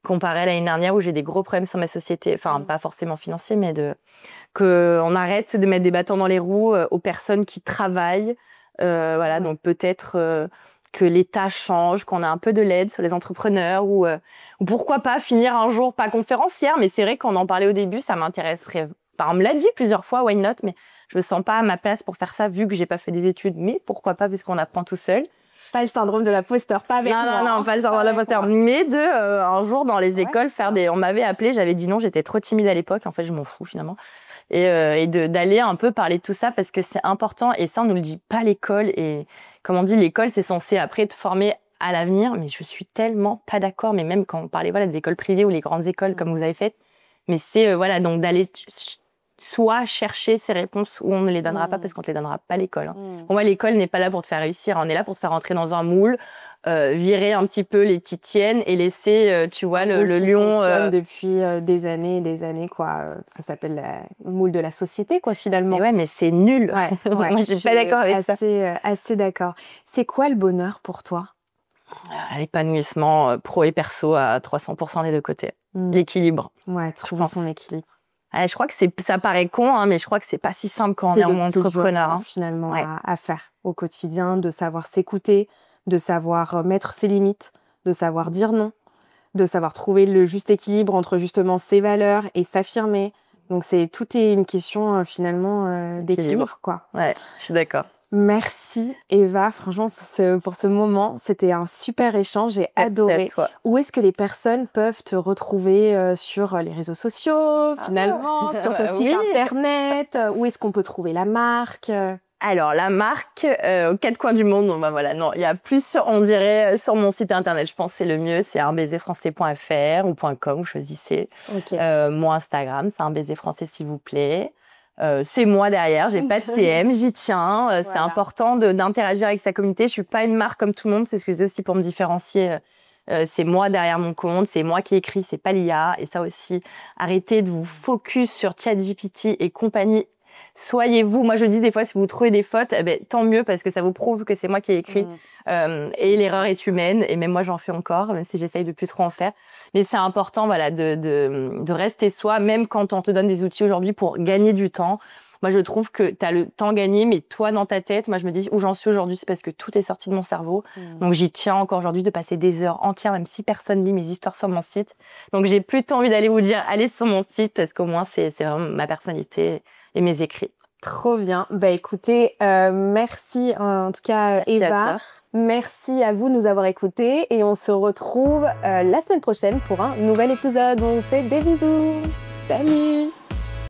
comparé à l'année dernière où j'ai des gros problèmes sur ma société, enfin pas forcément financiers, mais qu'on arrête de mettre des bâtons dans les roues aux personnes qui travaillent, voilà, donc peut-être que l'État change, qu'on a un peu de l'aide sur les entrepreneurs ou pourquoi pas finir un jour, pas conférencière, mais c'est vrai qu'on en parlait au début, ça m'intéresserait. Enfin, on me l'a dit plusieurs fois, why not, mais je me sens pas à ma place pour faire ça vu que j'ai pas fait des études, mais pourquoi pas vu qu'on apprend tout seul. Pas le syndrome de l'imposteur, pas avec moi. Non, pas le syndrome de l'imposteur, mais un jour dans les écoles faire on m'avait appelé, j'avais dit non, j'étais trop timide à l'époque, en fait je m'en fous finalement. Et d'aller un peu parler de tout ça parce que c'est important et ça on nous le dit pas à l'école et comme on dit l'école c'est censé après te former à l'avenir mais je suis tellement pas d'accord mais même quand on parlait des écoles privées ou les grandes écoles comme vous avez fait mais c'est donc d'aller soit chercher ces réponses où on ne les donnera pas parce qu'on te les donnera pas à l'école. Pour moi l'école n'est pas là pour te faire réussir, on est là pour te faire rentrer dans un moule, virer un petit peu les petites tiennes et laisser tu vois le lion fonctionne depuis des années quoi, ça s'appelle le moule de la société quoi finalement. Mais mais c'est nul. Moi je suis pas d'accord avec ça. Assez d'accord. C'est quoi le bonheur pour toi? L'épanouissement pro et perso à 300% des deux côtés. L'équilibre. Ouais, trouver son équilibre. Je crois que ça paraît con, hein, mais je crois que c'est pas si simple quand on est un entrepreneur. Finalement, à faire au quotidien, de savoir s'écouter, de savoir mettre ses limites, de savoir dire non, de savoir trouver le juste équilibre entre justement ses valeurs et s'affirmer. Donc tout est une question finalement d'équilibre, quoi. Ouais, je suis d'accord. Merci Eva, franchement pour ce moment, c'était un super échange, j'ai adoré. Où est-ce que les personnes peuvent te retrouver sur les réseaux sociaux finalement, sur ton site internet, où est-ce qu'on peut trouver la marque? Alors la marque aux quatre coins du monde, non, il y a plus on dirait sur mon site internet, je pense que c'est le mieux, c'est unbaiserfrançais.fr ou .com, choisissez. Mon Instagram, c'est unbaiserfrançais s'il vous plaît. C'est moi derrière, j'ai pas de CM, j'y tiens. C'est important d'interagir avec sa communauté. Je suis pas une marque comme tout le monde, c'est ce que je dis aussi pour me différencier. C'est moi derrière mon compte, c'est moi qui écris, c'est pas l'IA. Et ça aussi, arrêtez de vous focus sur ChatGPT et compagnie. Soyez-vous. Moi, je dis des fois, si vous trouvez des fautes, tant mieux parce que ça vous prouve que c'est moi qui ai écrit. Et l'erreur est humaine. Et même moi, j'en fais encore, même si j'essaye de plus trop en faire. Mais c'est important, de rester soi, même quand on te donne des outils aujourd'hui pour gagner du temps. Moi, je trouve que tu as le temps gagné, mais toi, dans ta tête, moi, je me dis où j'en suis aujourd'hui, c'est parce que tout est sorti de mon cerveau. Donc, j'y tiens encore aujourd'hui de passer des heures entières, même si personne lit mes histoires sur mon site. Donc, j'ai plutôt envie d'aller vous dire, allez sur mon site parce qu'au moins, c'est vraiment ma personnalité et mes écrits. Trop bien. Écoutez, merci en tout cas Eva. Merci à vous de nous avoir écoutés et on se retrouve la semaine prochaine pour un nouvel épisode. On vous fait des bisous. Salut!